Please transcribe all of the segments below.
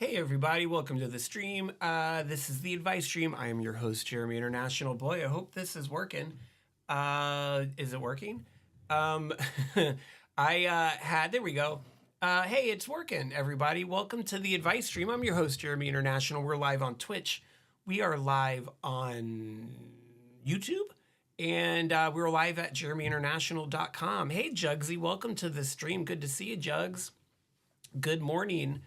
Hey everybody, welcome to the stream. This is the advice stream. I am your host, Jeremy International. Boy, I hope this is working. Is it working? Um, there we go. Hey, it's working, everybody. Welcome to the advice stream. I'm your host, Jeremy International. We're live on Twitch. We are live on YouTube. And we're live at JeremyInternational.com. Hey, Jugsy, welcome to the stream. Good to see you, Jugs. Good morning.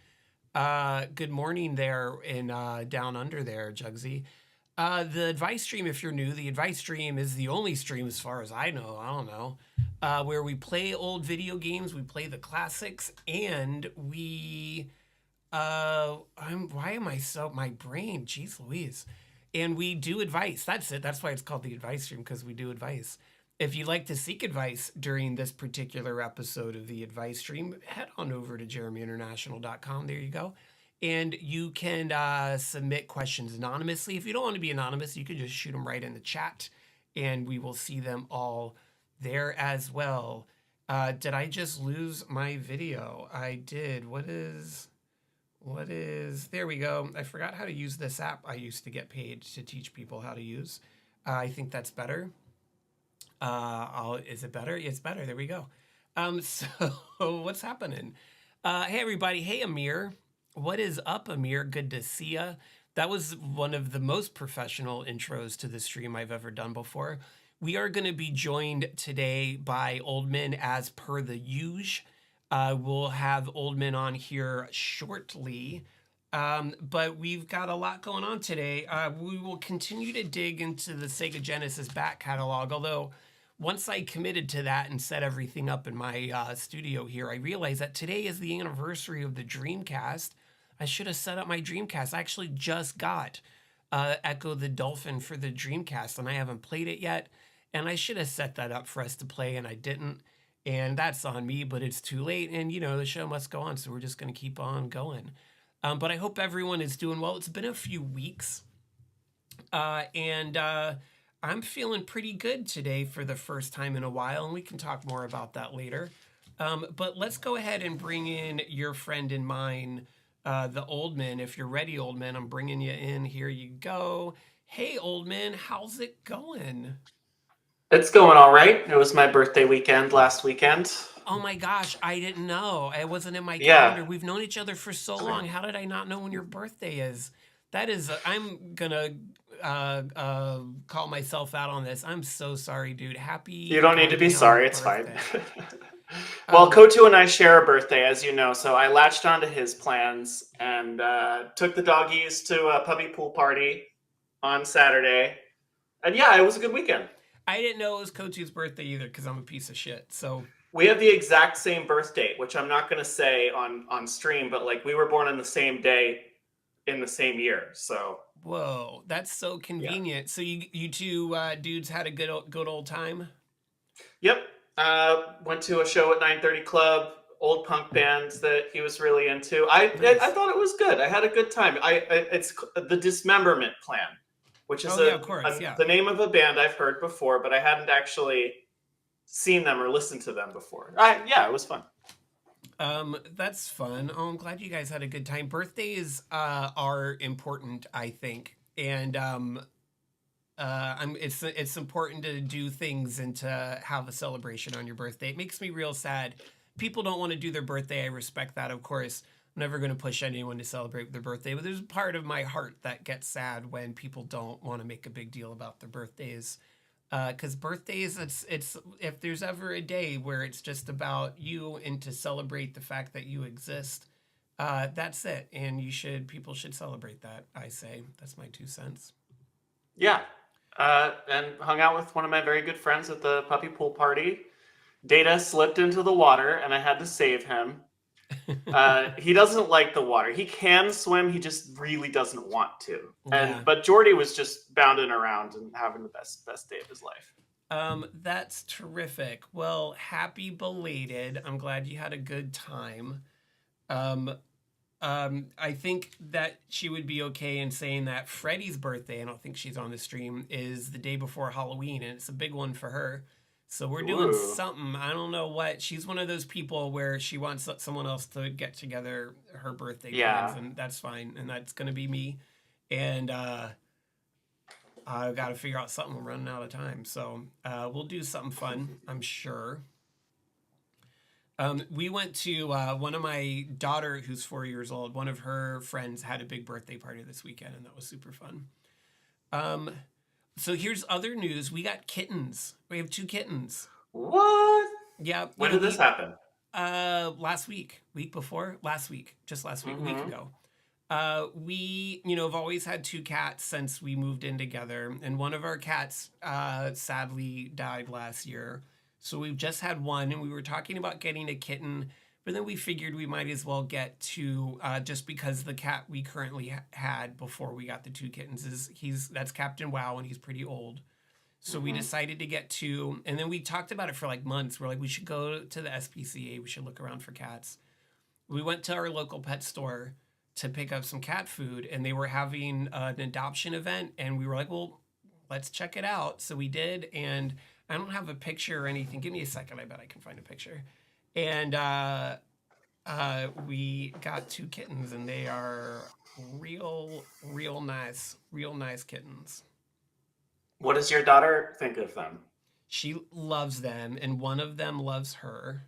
Good morning there in down under there, Jugsy. The advice stream, if you're new, the advice stream is the only stream, as far as I know, I don't know, where we play old video games, we play the classics, and we, my brain, jeez Louise. And we do advice. That's it. That's why it's called the advice stream, because we do advice. If you'd like to seek advice during this particular episode of the advice stream, head on over to JeremyInternational.com. There you go. And you can submit questions anonymously. If you don't want to be anonymous, you can just shoot them right in the chat, and we will see them all there as well. Did I just lose my video? I did. What is, there we go. I forgot how to use this app I used to get paid to teach people how to use. I think that's better. Is it better? It's better. There we go. So what's happening? Hey everybody. Hey Amir. What is up, Amir? Good to see ya. That was one of the most professional intros to the stream I've ever done before. We are going to be joined today by Oldmin as per the usual. We'll have Oldmin on here shortly. But we've got a lot going on today. We will continue to dig into the Sega Genesis back catalog, although once I committed to that and set everything up in my studio here, I realized that today is the anniversary of the Dreamcast. I should have set up my Dreamcast. I actually just got Echo the Dolphin for the Dreamcast, and I haven't played it yet. And I should have set that up for us to play, and I didn't. And that's on me, but it's too late. And, you know, the show must go on, so we're just going to keep on going. But I hope everyone is doing well. It's been a few weeks, and I'm feeling pretty good today for the first time in a while, and we can talk more about that later. But let's go ahead and bring in your friend and mine, the Oldmin. If you're ready, Oldmin, I'm bringing you in. Here you go. Hey, Oldmin, how's it going? It's going all right. It was my birthday weekend last weekend. Oh my gosh, I didn't know. It wasn't in my Yeah. calendar. We've known each other for so long. How did I not know when your birthday is? That is, I'm gonna call myself out on this. I'm so sorry, dude. Happy. You don't need to be sorry. It's fine. birthday. Well, Kotu and I share a birthday, as you know, so I latched onto his plans and took the doggies to a puppy pool party on Saturday. And yeah, it was a good weekend. I didn't know it was Kotu's birthday either because I'm a piece of shit. So we have the exact same birth date, which I'm not going to say on stream, but like we were born on the same day in the same year. So whoa, that's so convenient. Yeah. So you two dudes had a good old time. Yep. Went to a show at 930 Club, old punk bands that he was really into. I thought it was good. I had a good time. It's the Dismemberment Plan, which is the name of a band I've heard before, but I hadn't actually seen them or listened to them before. Yeah, it was fun. That's fun. Oh, I'm glad you guys had a good time. Birthdays are important, I think, and it's important to do things and to have a celebration on your birthday. It makes me real sad. People don't want to do their birthday. I respect that, of course. I'm never going to push anyone to celebrate their birthday, but there's a part of my heart that gets sad when people don't want to make a big deal about their birthdays. Because birthdays, it's if there's ever a day where it's just about you and to celebrate the fact that you exist, that's it. And people should celebrate that, I say. That's my 2 cents. Yeah. And hung out with one of my very good friends at the puppy pool party. Data slipped into the water and I had to save him. He doesn't like the water. He can swim. He just really doesn't want to. But Jordy was just bounding around and having the best day of his life. That's terrific. Well, happy belated. I'm glad you had a good time. I think that she would be okay in saying that Freddie's birthday, I don't think she's on the stream, is the day before Halloween, and it's a big one for her. So we're doing Ooh. something. I don't know what. She's one of those people where she wants someone else to get together her birthday plans, Yeah. and that's fine. And that's going to be me. And I've got to figure out something. We're running out of time. So we'll do something fun, I'm sure. We went to one of my daughter, who's 4 years old, one of her friends had a big birthday party this weekend, and that was super fun. Um, so here's other news. We got kittens. We have 2 kittens. What? Yeah, When did this happen? last week before, last week, just last week, a week Mm-hmm. ago. We, have always had 2 cats since we moved in together, and one of our cats sadly died last year. So we've just had one, and we were talking about getting a kitten, but then we figured we might as well get 2, just because the cat we currently had before we got the 2 kittens that's Captain Wow, and he's pretty old. So we Mm-hmm. decided to get 2, and then we talked about it for like months. We're like, we should go to the SPCA. We should look around for cats. We went to our local pet store to pick up some cat food, and they were having an adoption event, and we were like, well, let's check it out. So we did, and I don't have a picture or anything. Give me a second. I bet I can find a picture. And we got 2 kittens, and they are real nice kittens. What does your daughter think of them? She loves them, and one of them loves her.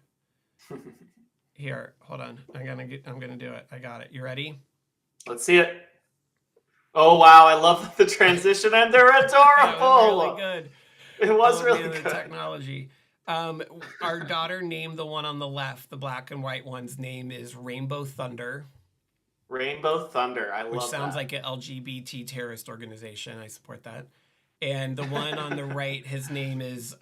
Here, hold on. I'm gonna do it. I got it. You ready? Let's see it. Oh wow, I love the transition, and they're That was really adorable. good. It was Oh really man, the good. technology. Our daughter named the one on the left, the black and white one's name is Rainbow Thunder, Rainbow Thunder. I which love sounds that. like an LGBT terrorist organization. I support that. And the one on the right, his name is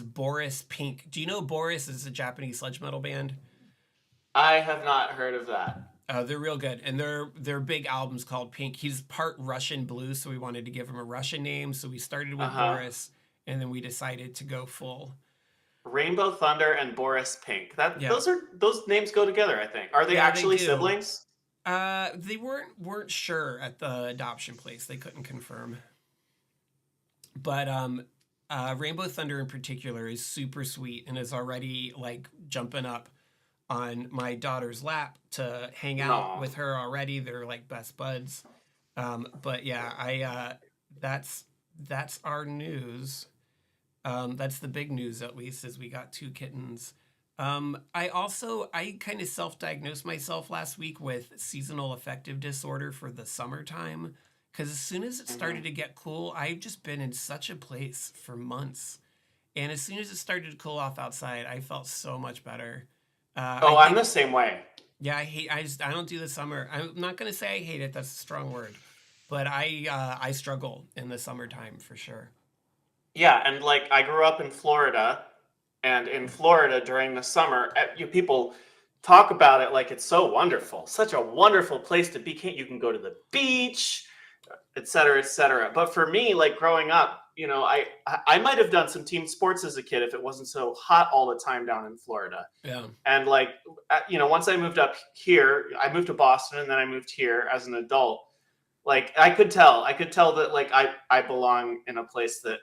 Boris Pink. Do you know Boris is a Japanese sludge metal band? I have not heard of that. They're real good, and their big album's called Pink. He's part Russian blues, so we wanted to give him a Russian name. So we started Uh with huh. Boris, and then we decided to go full. Rainbow Thunder and Boris Pink. That Yeah, those names go together. I think. Are they yeah, they actually do. siblings? They weren't sure at the adoption place. They couldn't confirm, but Rainbow Thunder in particular is super sweet and is already like jumping up on my daughter's lap to hang out No. with her already. They're like best buds. But yeah, I that's our news. That's the big news, at least, is we got 2 kittens. I kind of self-diagnosed myself last week with seasonal affective disorder for the summertime. Because as soon as it Hmm. started to get cool, I've just been in such a place for months. And as soon as it started to cool off outside, I felt so much better. I Oh, I'm think, the same way. yeah, I don't do the summer. I'm not gonna say I hate it. That's a strong word, but I struggle in the summertime for sure. Yeah, and like I grew up in Florida, and in Florida during the summer, you people talk about it like it's so wonderful, such a wonderful place to be. You can go to the beach, et cetera, et cetera. But for me, like growing up, I might have done some team sports as a kid if it wasn't so hot all the time down in Florida. Yeah, And like, once I moved up here, I moved to Boston, and then I moved here as an adult. Like I could tell that like I belong in a place that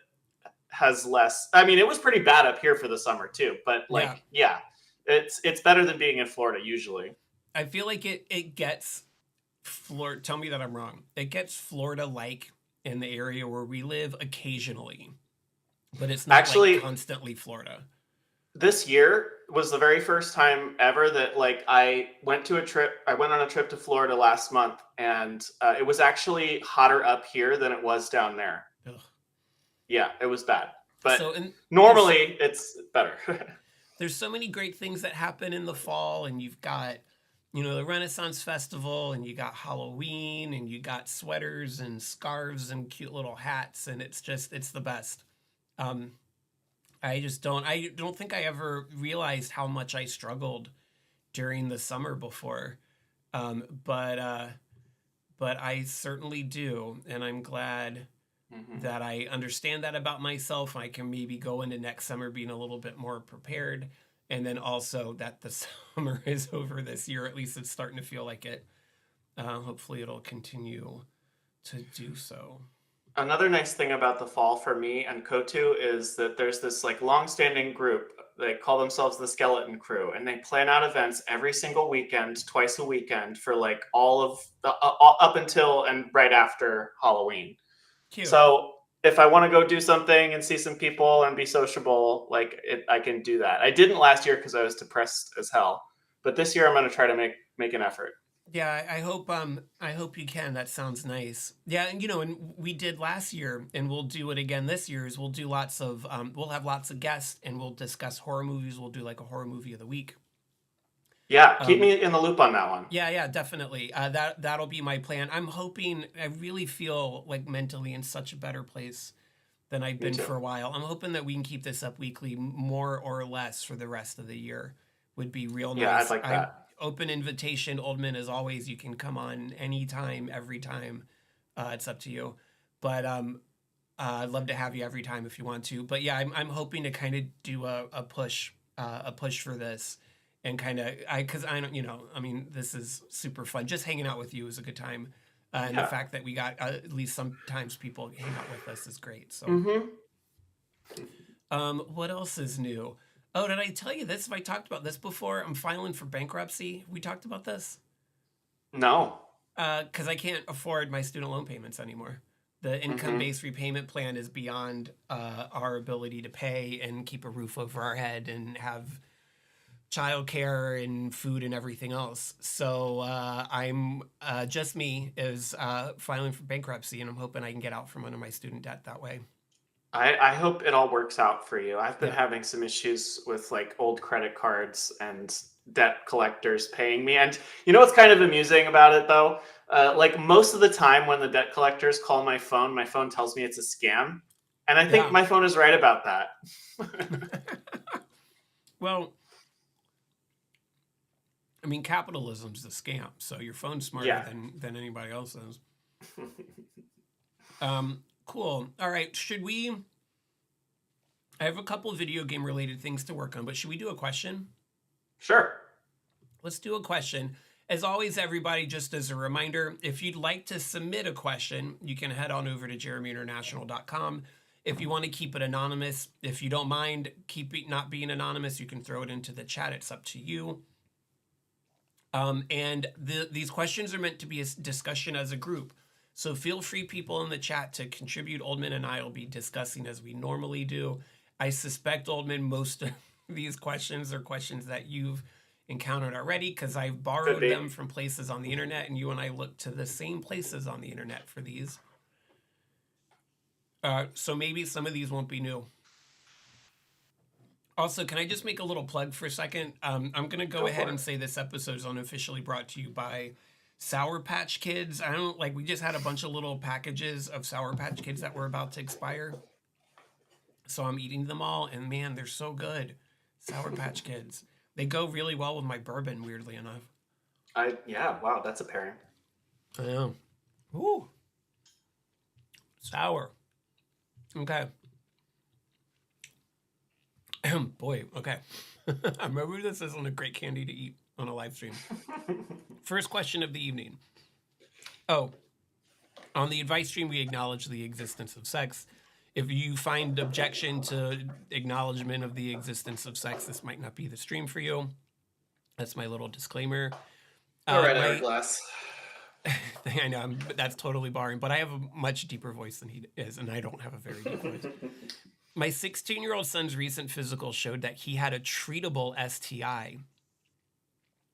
has less. I mean, it was pretty bad up here for the summer too, but yeah. like, yeah, it's better than being in Florida usually. I feel like it gets Florida. Tell me that I'm wrong. It gets Florida like in the area where we live occasionally, but it's not like Actually, constantly Florida. this year was the very first time ever that like I went to a trip. I went on a trip to Florida last month, and it was actually hotter up here than it was down there. Ugh. Yeah, it was bad, but So and normally it's better. there's so many great things that happen in the fall, and you've got the Renaissance Festival, and you got Halloween, and you got sweaters and scarves and cute little hats, and it's the best. um I don't think I ever realized how much I struggled during the summer before. Um but uh but I certainly do, and I'm glad Hmm. that I understand that about myself. I can maybe go into next summer being a little bit more prepared. And then also that the summer is over this year. At least it's starting to feel like it. Hopefully it'll continue to do so. Another nice thing about the fall for me and Kotu is that there's this like long-standing group. They call themselves the Skeleton Crew, and they plan out events every single weekend, twice a weekend for like all of the up until and right after Halloween. Cute. So if I want to go do something and see some people and be sociable, I can do that. I didn't last year because I was depressed as hell, but this year I'm going to try to make an effort. Yeah, I hope you can. That sounds nice. Yeah, and and we did last year and we'll do it again this year is we'll do lots of we'll have lots of guests and we'll discuss horror movies. We'll do like a horror movie of the week. Yeah, keep Um me in the loop on that one. yeah, definitely. That'll be my plan. I'm hoping I really feel like mentally in such a better place than I've Me been too. for a while. I'm hoping that we can keep this up weekly more or less for the rest of the year would be real Yeah, I'd nice. like I that. open invitation, Oldman, as always. You can come on anytime, every time. It's up to you. But I'd love to have you every time if you want to. But yeah, I'm hoping to kind of do a push for this and kind of because I don't I mean this is super fun. Just hanging out with you is a good time. And the Yeah. fact that we got at least sometimes people hang out with us is great. So, Mm-hmm. what else is new? Oh, did I tell you this? Have I talked about this before? I'm filing for bankruptcy. We talked about this No. because I can't afford my student loan payments anymore. The Mm-hmm. income-based repayment plan is beyond our ability to pay and keep a roof over our head and have childcare and food and everything else. So I'm just me is filing for bankruptcy, and I'm hoping I can get out from under my student debt that way. I hope it all works out for you. I've been Yeah, having some issues with like old credit cards and debt collectors paying me. And you know what's kind of amusing about it though? Like most of the time when the debt collectors call my phone tells me it's a scam. And I think yeah. my phone is right about that. Well, I mean, capitalism's a scam, so your phone's smarter Yeah. than anybody else's. Cool. All right, should we? I have a couple of video game related things to work on, but should we do a question? Sure. Let's do a question. As always, everybody, just as a reminder, if you'd like to submit a question, you can head on over to JeremyInternational.com. If you want to keep it anonymous, if you don't mind keep it not being anonymous, you can throw it into the chat. It's up to you. And these questions are meant to be a discussion as a group. So feel free, people in the chat, to contribute. Oldman and I will be discussing as we normally do. I suspect, Oldman, most of these questions are questions that you've encountered already because I've Could borrowed be. them from places on the internet, and you and I look to the same places on the internet for these. So maybe some of these won't be new. Also, can I just make a little plug for a second? I'm going to go Go ahead for it. and say this episode is unofficially brought to you by Sour Patch Kids. I don't like, we just had a bunch of little packages of Sour Patch Kids that were about to expire. So I'm eating them all, and man, they're so good. Sour Patch Kids. They go really well with my bourbon, weirdly enough. Yeah, wow, that's a pairing. I know. Ooh, sour. Okay. Boy, okay. I remember this isn't a great candy to eat on a live stream. First question of the evening. Oh, on the advice stream, we acknowledge the existence of sex. If you find objection to acknowledgement of the existence of sex, this might not be the stream for you. That's my little disclaimer. All right, My Hourglass. I know that's totally boring, but I have a much deeper voice than he is, and I don't have a very deep voice. My 16-year-old son's recent physical showed that he had a treatable STI.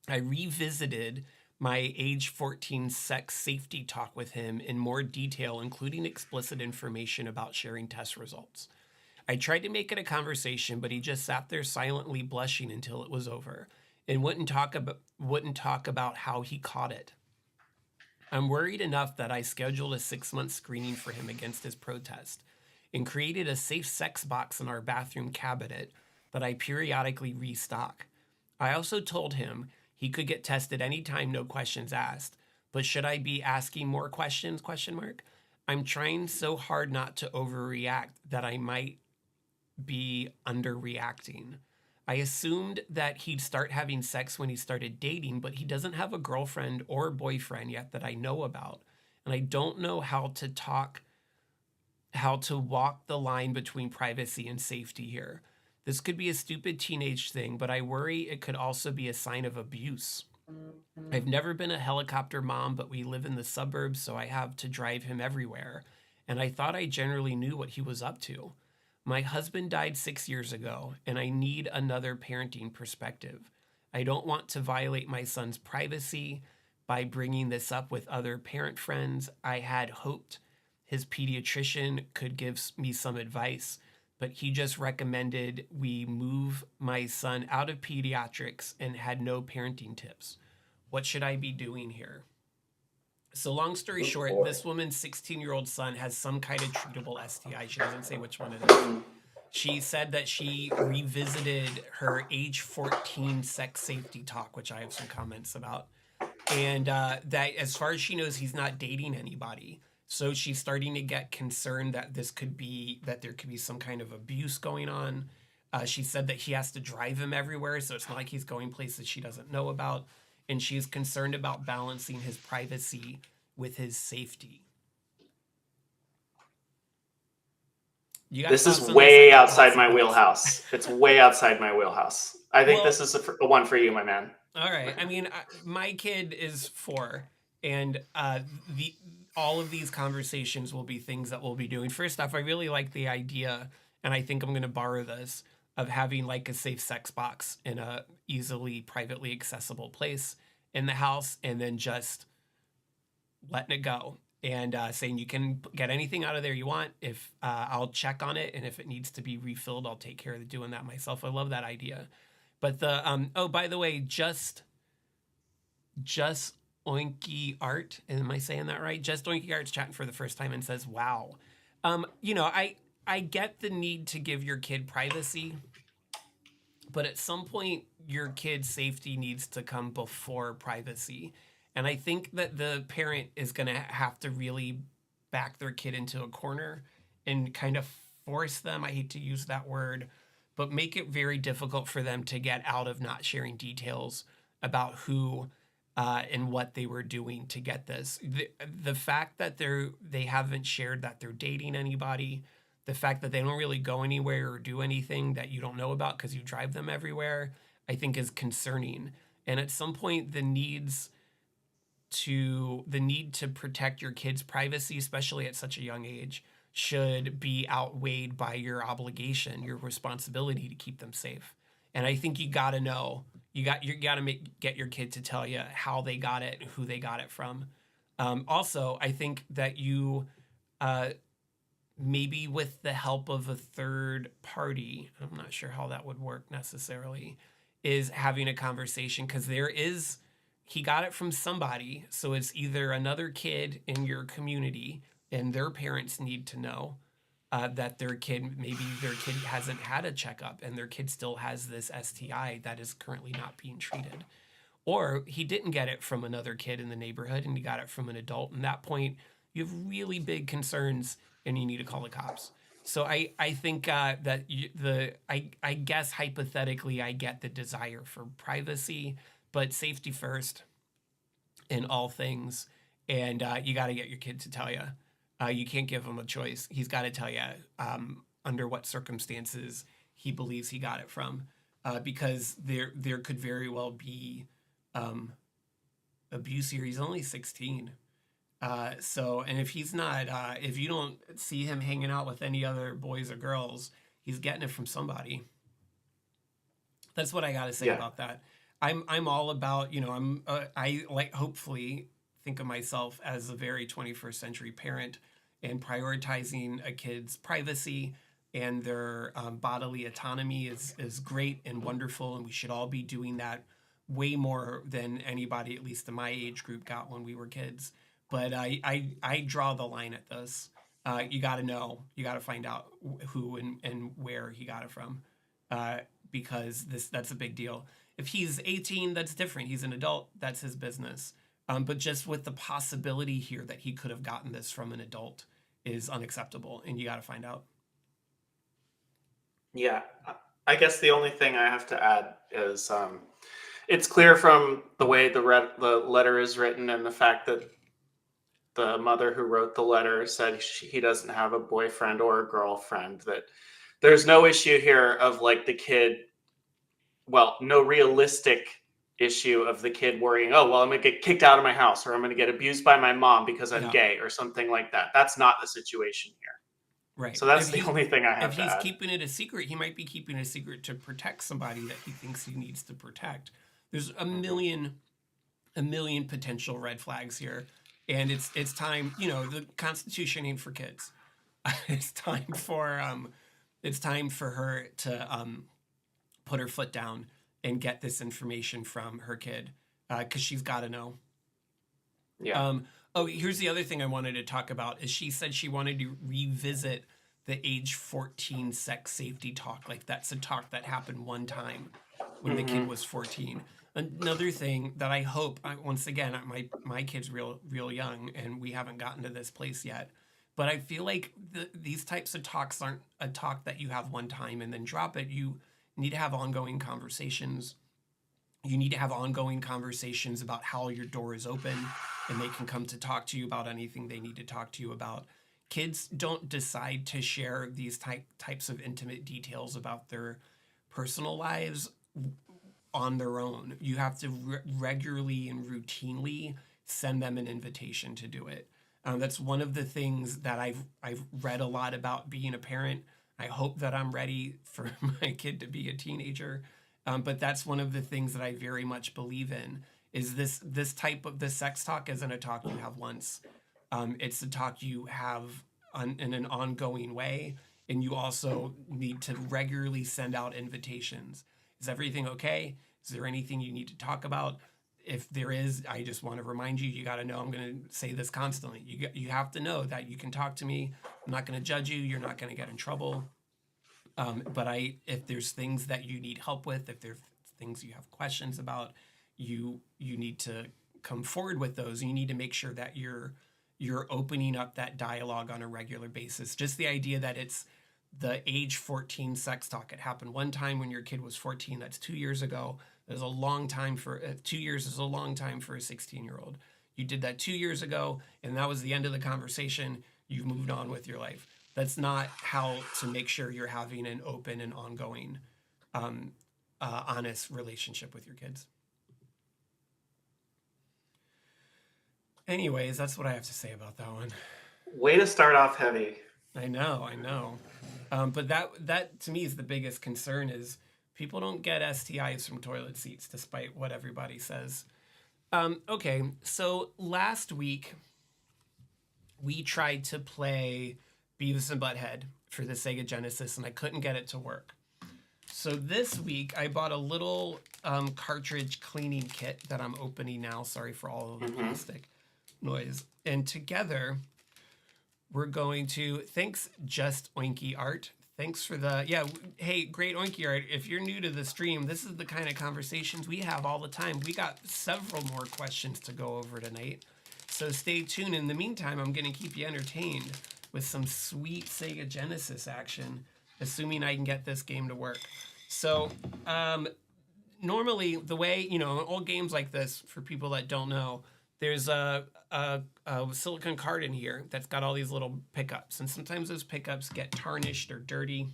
I revisited my age 14 sex safety talk with him in more detail, including explicit information about sharing test results. I tried to make it a conversation, but he just sat there silently blushing until it was over and wouldn't talk about how he caught it. I'm worried enough that I scheduled a 6-month screening for him against his protest and created a safe sex box in our bathroom cabinet that I periodically restock. I also told him he could get tested anytime, no questions asked. But should I be asking more questions? Question mark. I'm trying so hard not to overreact that I might be underreacting. I assumed that he'd start having sex when he started dating, but he doesn't have a girlfriend or boyfriend yet that I know about. And I don't know how to talk how to walk the line between privacy and safety here. This could be a stupid teenage thing, but I worry it could also be a sign of abuse. I've never been a helicopter mom, but we live in the suburbs, so I have to drive him everywhere. And I thought I generally knew what he was up to. My husband died 6 years ago, and I need another parenting perspective. I don't want to violate my son's privacy by bringing this up with other parent friends. I had hoped his pediatrician could give me some advice, but he just recommended we move my son out of pediatrics and had no parenting tips. What should I be doing here? So, long story Good short, boy. this woman's 16-year-old son has some kind of treatable STI. She doesn't say which one it is. She said that she revisited her age 14 sex safety talk, which I have some comments about. And that, as far as she knows, he's not dating anybody. So she's starting to get concerned that there could be some kind of abuse going on. She said that he has to drive him everywhere, so it's not like he's going places she doesn't know about. And she's concerned about balancing his privacy with his safety. This is way outside my wheelhouse. It's way outside my wheelhouse. I think this is a one for you, my man. All right. I mean, my kid is 4, and all of these conversations will be things that we'll be doing. First off, I really like the idea, and I think I'm going to borrow this, of having like a safe sex box in a easily privately accessible place in the house, and then just letting it go and saying you can get anything out of there you want. If I'll check on it, and if it needs to be refilled, I'll take care of doing that myself. I love that idea. But the oh, by the way, just Oinky Art, am I saying that right? Just Oinky Art's chatting for the first time and says, "Wow." I get the need to give your kid privacy, but at some point your kid's safety needs to come before privacy. And I think that the parent is going to have to really back their kid into a corner and kind of force them, I hate to use that word, but make it very difficult for them to get out of not sharing details about who and what they were doing to get this. The fact that they haven't shared that they're dating anybody, the fact that they don't really go anywhere or do anything that you don't know about because you drive them everywhere, I think is concerning. And at some point, the need to protect your kids' privacy, especially at such a young age, should be outweighed by your obligation, your responsibility to keep them safe. And I think you got to know, you got to get your kid to tell you how they got it, who they got it from. Also, I think that you maybe with the help of a third party, I'm not sure how that would work necessarily, is having a conversation, because he got it from somebody. So it's either another kid in your community, and their parents need to know that their kid hasn't had a checkup and their kid still has this STI that is currently not being treated. Or he didn't get it from another kid in the neighborhood and he got it from an adult. And at that point, you have really big concerns and you need to call the cops. So I think that I guess hypothetically I get the desire for privacy, but safety first in all things. And you got to get your kid to tell you. You can't give him a choice. He's got to tell you under what circumstances he believes he got it from, because there could very well be abuse here. He's only 16. And if he's not, if you don't see him hanging out with any other boys or girls, he's getting it from somebody. That's what I got to say about that. I'm all about, I like hopefully think of myself as a very 21st century parent, and prioritizing a kid's privacy and their bodily autonomy is great and wonderful, and we should all be doing that way more than anybody, at least in my age group, got when we were kids. But I draw the line at this. You got to know, you got to find out who and where he got it from, because that's a big deal. If he's 18, that's different. He's an adult. That's his business. But just with the possibility here that he could have gotten this from an adult is unacceptable, and you got to find out. Yeah, I guess the only thing I have to add is it's clear from the way the letter is written and the fact that the mother who wrote the letter said he doesn't have a boyfriend or a girlfriend, that there's no issue here of like the kid, well, no realistic issue of the kid worrying, oh, well, I'm going to get kicked out of my house, or I'm going to get abused by my mom because I'm Yeah, gay or something like that. That's not the situation here. right. So that's the only thing I If have to he's add. keeping it a secret, he might be keeping it a secret to protect somebody that he thinks he needs to protect. There's a million potential red flags here, and it's time. You know, the Constitution ain't for kids. it's time for it's time for her to put her foot down and get this information from her kid, because she's got to know. Yeah. Oh, here's the other thing I wanted to talk about is she said she wanted to revisit the age 14 sex safety talk. Like that's a talk that happened one time when the kid was 14. Another thing that I hope, once again, my kid's real young and we haven't gotten to this place yet, but I feel like these types of talks aren't a talk that you have one time and then drop it. You need to have ongoing conversations. You need to have ongoing conversations about how your door is open and they can come to talk to you about anything they need to talk to you about. Kids don't decide to share these types of intimate details about their personal lives on their own. You have to regularly and routinely send them an invitation to do it. That's one of the things that I've read a lot about being a parent. I hope that I'm ready for my kid to be a teenager, but that's one of the things that I very much believe in. Is this type of the sex talk isn't a talk you have once. It's a talk you have in an ongoing way, and you also need to regularly send out invitations. Is everything okay? Is there anything you need to talk about? If there is, I just want to remind you, you got to know I'm going to say this constantly. You have to know that you can talk to me. I'm not going to judge you. You're not going to get in trouble. But if there's things that you need help with, if there's things you have questions about, you need to come forward with those. You need to make sure that you're opening up that dialogue on a regular basis. Just the idea that it's the age 14 sex talk. It happened one time when your kid was 14. That's 2 years ago. There's a long time for 2 years is a long time for a 16-year-old. You did that 2 years ago, and that was the end of the conversation. You've moved on with your life. That's not how to make sure you're having an open and ongoing, honest relationship with your kids. Anyways, that's what I have to say about that one. Way to start off heavy. I know. But that to me is the biggest concern is people don't get STIs from toilet seats, despite what everybody says. Okay, so last week we tried to play Beavis and Butthead for the Sega Genesis, and I couldn't get it to work. So this week I bought a little cartridge cleaning kit that I'm opening now. Sorry for all of the plastic noise. And together we're going to, thanks Just Oinky Art. Thanks for hey, great Oinky Art. If you're new to the stream, this is the kind of conversations we have all the time. We got several more questions to go over tonight. So stay tuned. In the meantime, I'm going to keep you entertained with some sweet Sega Genesis action, assuming I can get this game to work. So, normally the way, old games like this, for people that don't know, there's a silicone card in here that's got all these little pickups, and sometimes those pickups get tarnished or dirty,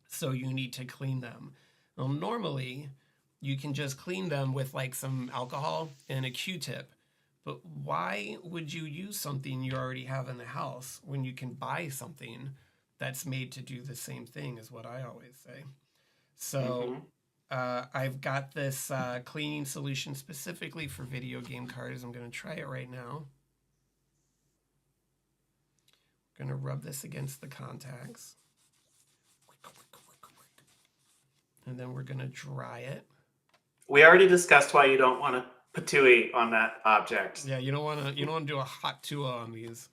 so you need to clean them. Well, normally you can just clean them with like some alcohol and a Q-tip, but why would you use something you already have in the house when you can buy something that's made to do the same thing, is what I always say. So I've got this cleaning solution specifically for video game cards. I'm going to try it right now. I'm going to rub this against the contacts. And then we're going to dry it. We already discussed why you don't want to patooey on that object. Yeah, you don't want to do a hot tua on these.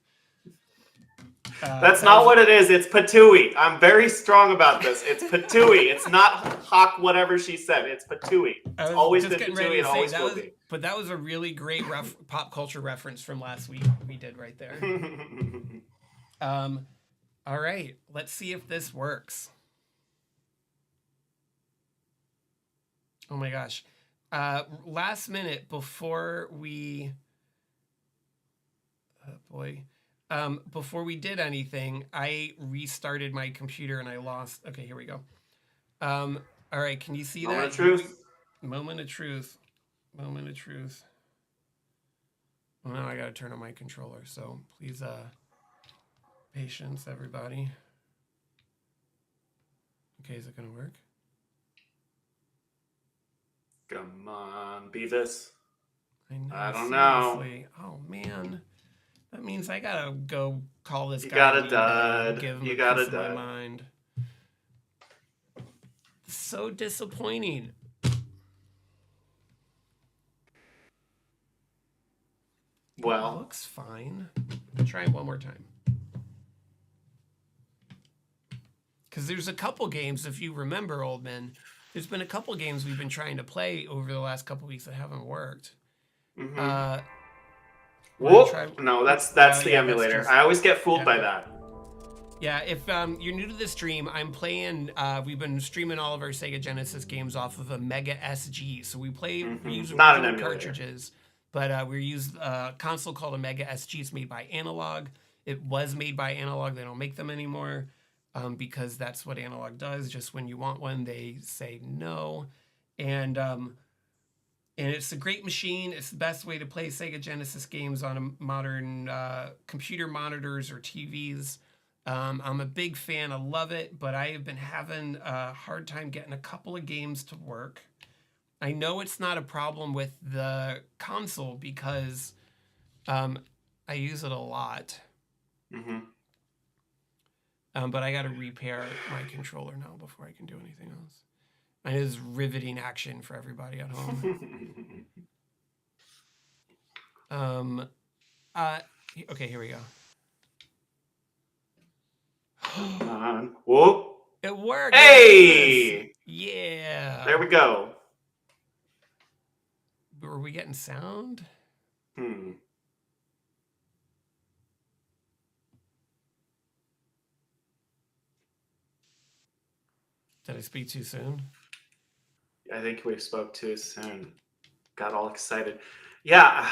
That's not what it is. It's patooey. I'm very strong about this. It's patooey. It's not hawk whatever she said. It's patooey. It's always been patooey and always will be. But that was a really great pop culture reference from last week we did right there. All right, let's see if this works. Oh my gosh. Last minute before we... boy. Before we did anything, I restarted my computer and I lost. Okay, here we go. All right, can you see Moment that? of Here we. truth. Moment of truth. Moment of truth. Well, now I gotta turn on my controller, so please, patience, everybody. Okay, is it gonna work? Come on, Beavis. I know. I don't know. Seriously. Oh man, that means I gotta go call this You guy got on a eBay and dud. give him You a got piece a of my dud. mind. So disappointing. Well, It looks fine. Try it one more time. Because there's a couple games, if you remember, Oldman, there's been a couple games we've been trying to play over the last couple weeks that haven't worked. mm-hmm. We're gonna Whoop! try. No, that's Well, the yeah, that's emulator. just I always get fooled yeah. by that. Yeah, if you're new to the stream, I'm playing. We've been streaming all of our Sega Genesis games off of a Mega SG. So we use Not an original emulator. cartridges, but we use a console called a Mega SG. It's made by Analog. It was made by Analog. They don't make them anymore because that's what Analog does. Just when you want one, they say no, and it's a great machine. It's the best way to play Sega Genesis games on a modern computer monitors or TVs. I'm a big fan. I love it, but I have been having a hard time getting a couple of games to work. I know it's not a problem with the console because I use it a lot. Mm-hmm. But I got to repair my controller now before I can do anything else. And it is riveting action for everybody at home. Okay, here we go. Come on. Whoop. It worked. Hey! Yeah. There we go. Were we getting sound? Hmm. Did I speak too soon? I think we spoke too soon. Got all excited. Yeah.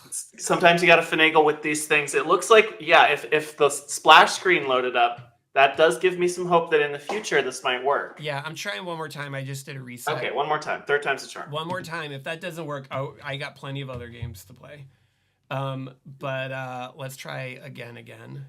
Sometimes you got to finagle with these things. It looks like, yeah, if the splash screen loaded up, that does give me some hope that in the future this might work. Yeah, I'm trying one more time. I just did a reset. Okay, one more time. Third time's the charm. One more time. If that doesn't work, I got plenty of other games to play. But let's try again.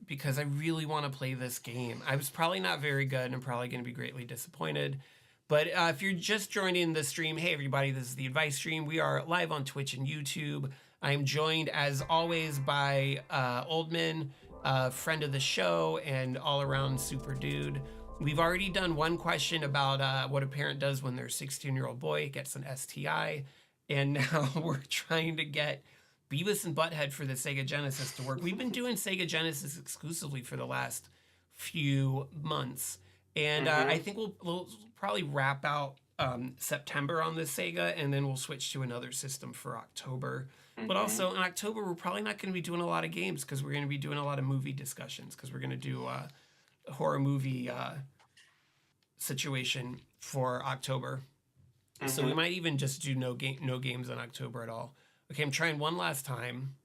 Because I really want to play this game. I was probably not very good and I'm probably going to be greatly disappointed. But if you're just joining the stream, hey everybody, this is the Advice Stream. We are live on Twitch and YouTube. I am joined as always by Oldmin, friend of the show and all around super dude. We've already done one question about what a parent does when their 16-year-old boy gets an STI. And now we're trying to get Beavis and Butthead for the Sega Genesis to work. We've been doing Sega Genesis exclusively for the last few months. And I think we'll probably wrap out September on the Sega, and then we'll switch to another system for October. But also in October, we're probably not going to be doing a lot of games because we're going to be doing a lot of movie discussions because we're going to do a horror movie situation for October. So we might even just do no games in October at all. Okay, I'm trying one last time.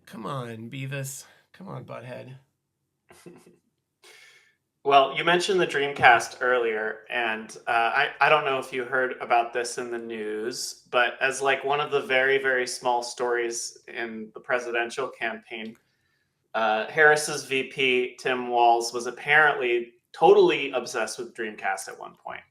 Come on, Beavis. Come on, Butthead. Well, you mentioned the Dreamcast earlier, and I don't know if you heard about this in the news, but as like one of the very, very small stories in the presidential campaign, Harris's VP, Tim Walz, was apparently totally obsessed with Dreamcast at one point.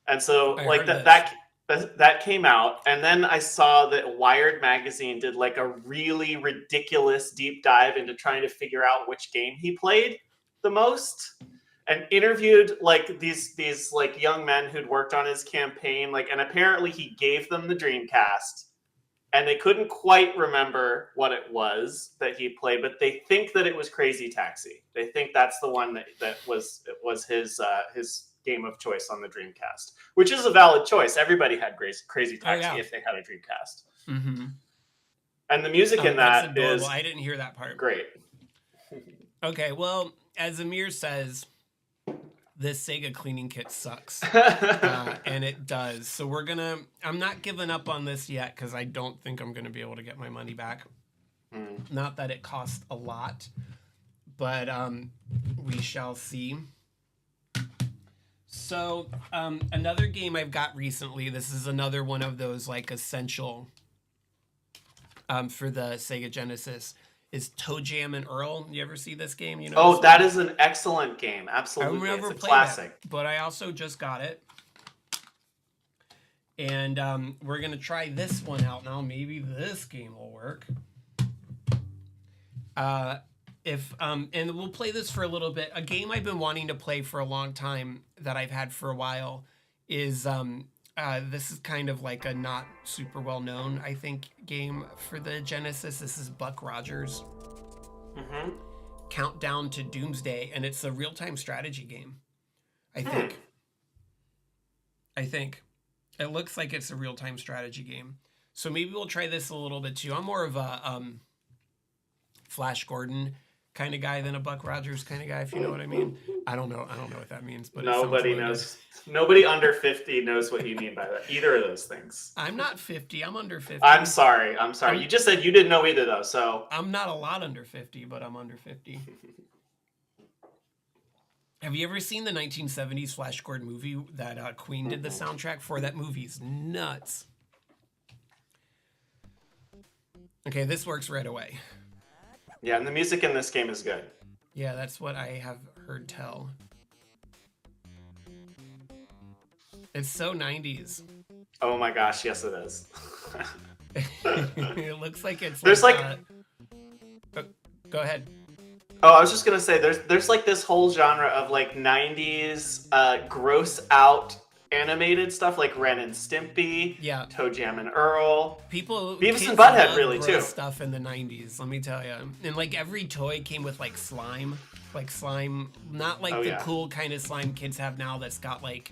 And so like that came out, and then I saw that Wired magazine did like a really ridiculous deep dive into trying to figure out which game he played the most, and interviewed like these like young men who'd worked on his campaign, like, and apparently he gave them the Dreamcast and they couldn't quite remember what it was that he played, but they think that it was Crazy Taxi. They think that's the one that was his game of choice on the Dreamcast, which is a valid choice. Everybody had Crazy Taxi if they had a Dreamcast. And the music in that is I didn't hear that part. Great. Okay, well, as Amir says, this Sega cleaning kit sucks. And it does. So I'm not giving up on this yet because I don't think I'm going to be able to get my money back. Not that it costs a lot, but we shall see. So another game I've got recently, this is another one of those like essential for the Sega Genesis, is Toe Jam and Earl. You ever see this game? You know? Oh, that is an excellent game. Absolutely. I've never it's a played classic. it, but I also just got it. And we're going to try this one out now. Maybe this game will work. And we'll play this for a little bit. A game I've been wanting to play for a long time that I've had for a while is this is kind of like a not super well known, I think, game for the Genesis. This is Buck Rogers. Countdown to Doomsday, and it's a real-time strategy game. I think it looks like it's a real-time strategy game. So maybe we'll try this a little bit too. I'm more of a Flash Gordon kind of guy than a Buck Rogers kind of guy, if you know what I mean. I don't know what that means, but nobody knows. Nobody under 50 knows what you mean by that. Either of those things. I'm not 50. I'm under 50. I'm sorry. You just said you didn't know either, though. So I'm not a lot under 50, but I'm under 50. Have you ever seen the 1970s Flash Gordon movie that Queen did the soundtrack for? That movie's nuts. Okay, this works right away. Yeah, and the music in this game is good. Yeah, that's what I have heard tell. It's so 90s. Oh my gosh, yes it is. It looks like it's there's go ahead. Oh, I was just gonna say there's like this whole genre of like 90s gross out animated stuff like Ren and Stimpy, Toe Jam and Earl. Beavis and Butthead really too. Stuff in the 90s, let me tell you. And like every toy came with like slime, not like the cool kind of slime kids have now that's got like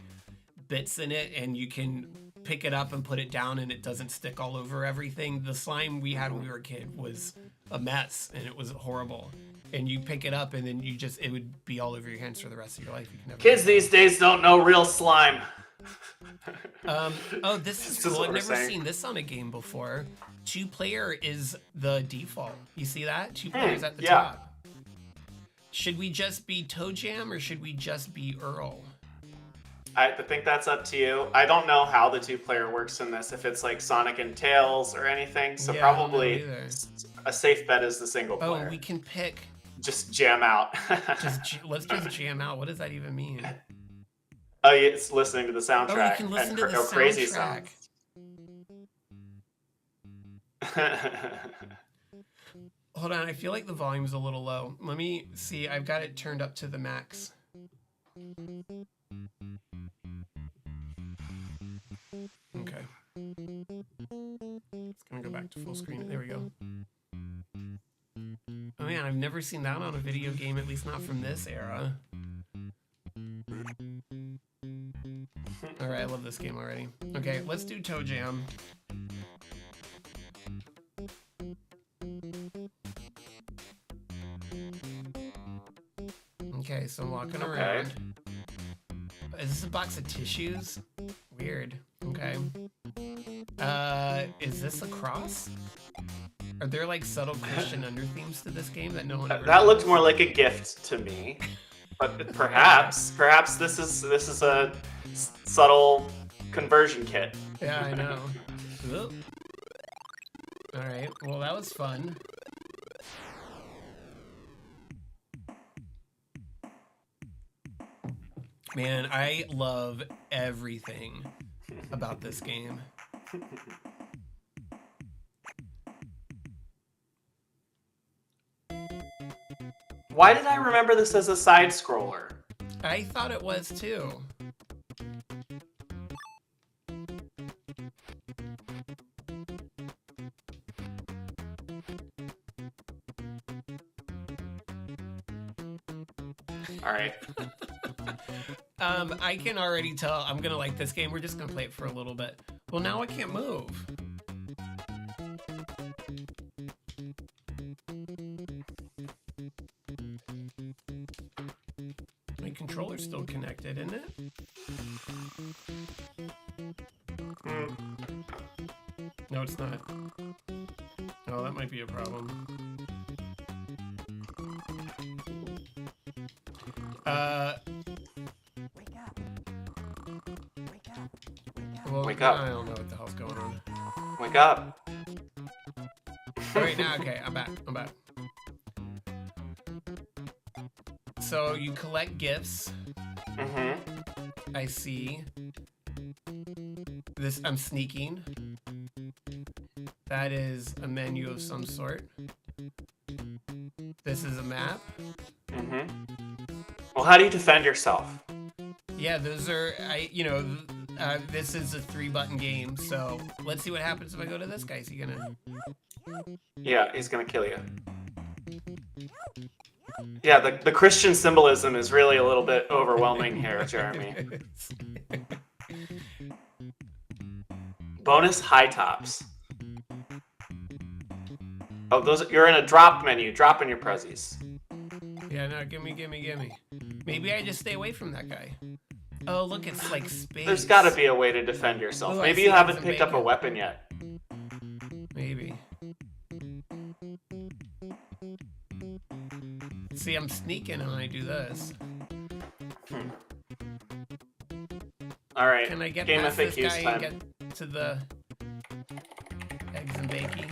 bits in it and you can pick it up and put it down and it doesn't stick all over everything. The slime we had when we were a kid was a mess and it was horrible. And you pick it up and then it would be all over your hands for the rest of your life. You can never Kids these days don't know real slime. Oh, this is cool. I've never seen this on a game before. 2-player is the default. You see that? 2 players at the top. Should we just be Toe Jam or should we just be Earl? I think that's up to you. I don't know how the 2-player works in this, if it's like Sonic and Tails or anything. So probably a safe bet is the single player. Oh, we can pick. Just jam out. Let's just jam out. What does that even mean? Oh, it's listening to the soundtrack. Oh, you can listen to the soundtrack. Crazy songs. Hold on, I feel like the volume's a little low. Let me see. I've got it turned up to the max. Okay. It's gonna go back to full screen. There we go. Oh man, I've never seen that on a video game, at least not from this era. Alright, I love this game already. Okay, let's do Toe Jam. Okay, so I'm walking around. Is this a box of tissues? Weird. Okay. Is this a cross? Are there like subtle Christian underthemes to this game that no one ever That looked more like a gift to me. But perhaps this is a subtle conversion kit. Yeah, I know. All right. Well, that was fun. Man, I love everything about this game. Why did I remember this as a side scroller? I thought it was too. All right. I can already tell I'm gonna like this game. We're just gonna play it for a little bit. Well, now I can't move. controller's still connected, isn't it? No, it's not. Oh, that might be a problem. Well, Wake up. I don't know what the hell's going on. Wake up. All right, now, okay, I'm back. So you collect gifts. I see. This, I'm sneaking. That is a menu of some sort. This is a map. Well, how do you defend yourself? Yeah, those are, this is a 3-button game, so let's see what happens if I go to this guy. Is he gonna... Yeah, he's gonna kill you. Yeah, the Christian symbolism is really a little bit overwhelming here, Jeremy. Bonus high tops. Oh, you're in a drop menu. Drop in your prezzies. Yeah, no, gimme. Maybe I just stay away from that guy. Oh, look, it's like space. There's got to be a way to defend yourself. Ooh, Maybe you haven't picked up a weapon yet. Maybe. See, I'm sneaking and I do this. All right. Can I get Game past this FAQs guy time. and get to the eggs and bakey?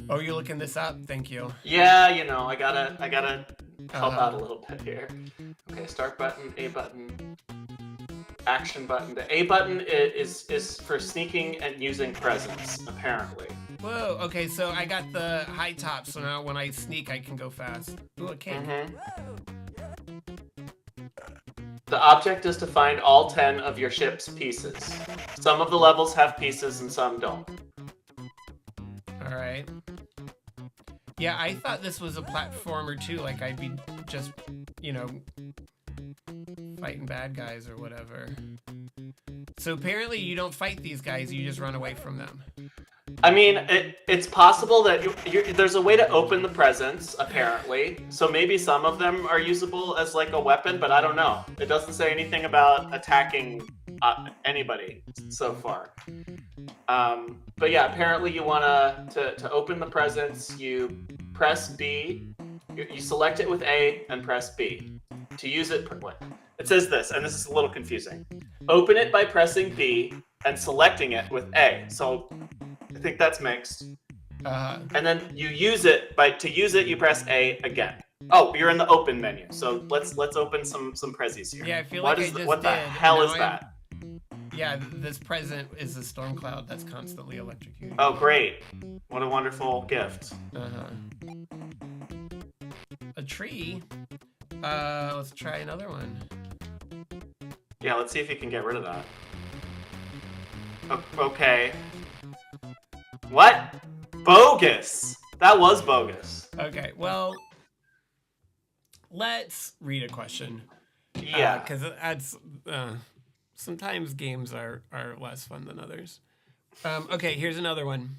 Oh, you're looking this up? Thank you. Yeah, I gotta help out a little bit here. Okay, start button, A button, action button. The A button is for sneaking and using presents, apparently. Whoa, okay, so I got the high top, so now when I sneak, I can go fast. Ooh, a cake. The object is to find all 10 of your ship's pieces. Some of the levels have pieces and some don't. Alright. Yeah, I thought this was a platformer too, like I'd be just, fighting bad guys or whatever. So apparently you don't fight these guys, you just run away from them. I mean, it's possible that there's a way to open the presents, apparently. So maybe some of them are usable as like a weapon, but I don't know. It doesn't say anything about attacking anybody so far. But yeah, apparently you want to open the presents, you press B, you select it with A and press B. To use it, it says this, and this is a little confusing. Open it by pressing B and selecting it with A. So I think that's mixed. And then you use it to use it, you press A again. Oh, you're in the open menu. So let's open some prezzies here. Yeah, I feel like what the hell is that? Yeah, this present is a storm cloud that's constantly electrocuting. Oh, great. What a wonderful gift. A tree? Let's try another one. Yeah, let's see if you can get rid of that. Okay. What? Bogus! That was bogus. Okay, well, let's read a question. Yeah. Because sometimes games are less fun than others. Okay, here's another one.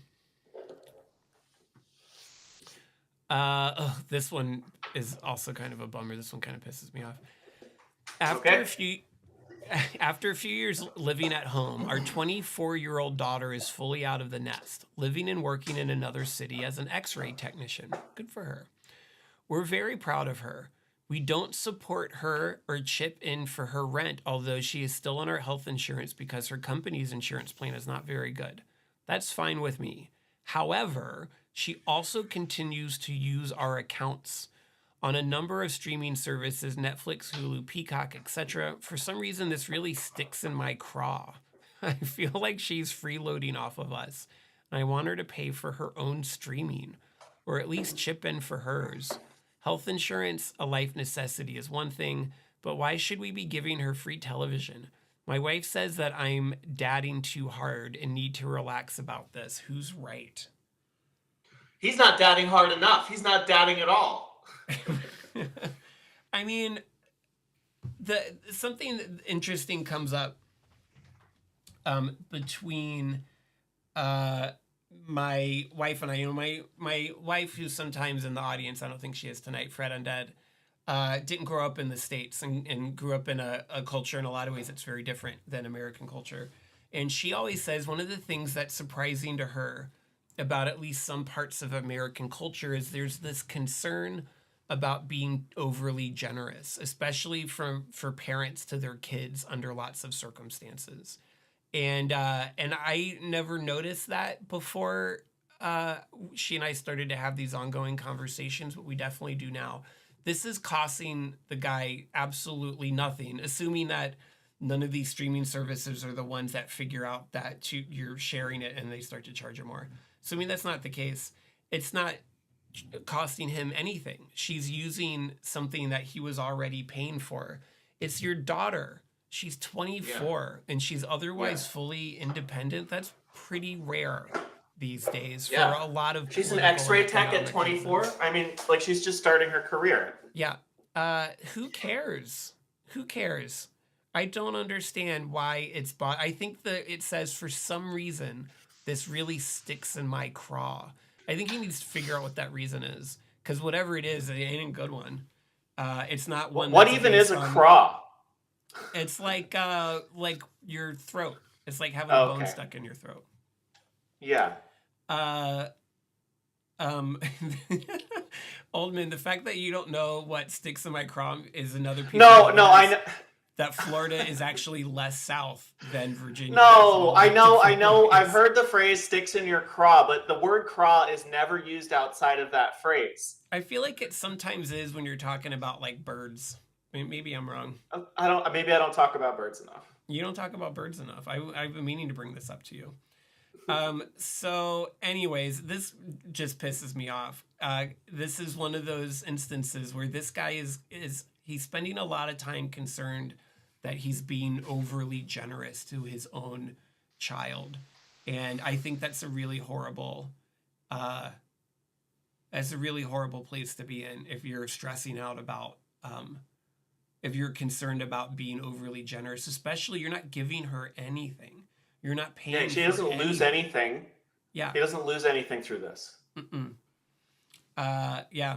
This one is also kind of a bummer. This one kind of pisses me off. After a few years living at home, our 24-year-old daughter is fully out of the nest, living and working in another city as an X-ray technician. Good for her. We're very proud of her. We don't support her or chip in for her rent, although she is still on our health insurance because her company's insurance plan is not very good. That's fine with me. However, she also continues to use our accounts on a number of streaming services, Netflix, Hulu, Peacock, etc. For some reason, this really sticks in my craw. I feel like she's freeloading off of us, and I want her to pay for her own streaming, or at least chip in for hers. Health insurance, a life necessity, is one thing, but why should we be giving her free television? My wife says that I'm dadding too hard and need to relax about this. Who's right? He's not dadding hard enough. He's not dadding at all. I mean, something interesting comes up between my wife and I. My wife, who's sometimes in the audience, I don't think she is tonight, Fred Undead, didn't grow up in the States and grew up in a culture in a lot of ways that's very different than American culture. And she always says one of the things that's surprising to her about at least some parts of American culture is there's this concern about being overly generous, especially for parents to their kids under lots of circumstances. And I never noticed that before she and I started to have these ongoing conversations, but we definitely do now. This is costing the guy absolutely nothing, assuming that none of these streaming services are the ones that figure out that you're sharing it and they start to charge you more. Assuming that's not the case, it's not costing him anything. She's using something that he was already paying for. It's your daughter. She's 24 and she's otherwise fully independent. That's pretty rare these days for a lot of She's an X-ray tech at 24. Reasons. I mean, like she's just starting her career. Yeah. Who cares? Who cares? I don't understand why it's bought. I think that it says for some reason this really sticks in my craw. I think he needs to figure out what that reason is, because whatever it is, it ain't a good one. It's not one. What even is a craw? It's like your throat. It's like having a bone stuck in your throat. Yeah. Oldman, the fact that you don't know what sticks in my craw is another piece. No, I know that Florida is actually less south than Virginia. No, I know. I've heard the phrase "sticks in your craw," but the word "craw" is never used outside of that phrase. I feel like it sometimes is when you're talking about like birds. Maybe I'm wrong. Maybe I don't talk about birds enough. You don't talk about birds enough. I've been meaning to bring this up to you. So anyways, this just pisses me off. This is one of those instances where this guy is he's spending a lot of time concerned that he's being overly generous to his own child. And I think that's a really horrible place to be in if you're stressing out about if you're concerned about being overly generous, especially you're not giving her anything. You're not paying. Yeah, she doesn't lose anything. Yeah. He doesn't lose anything through this. Yeah.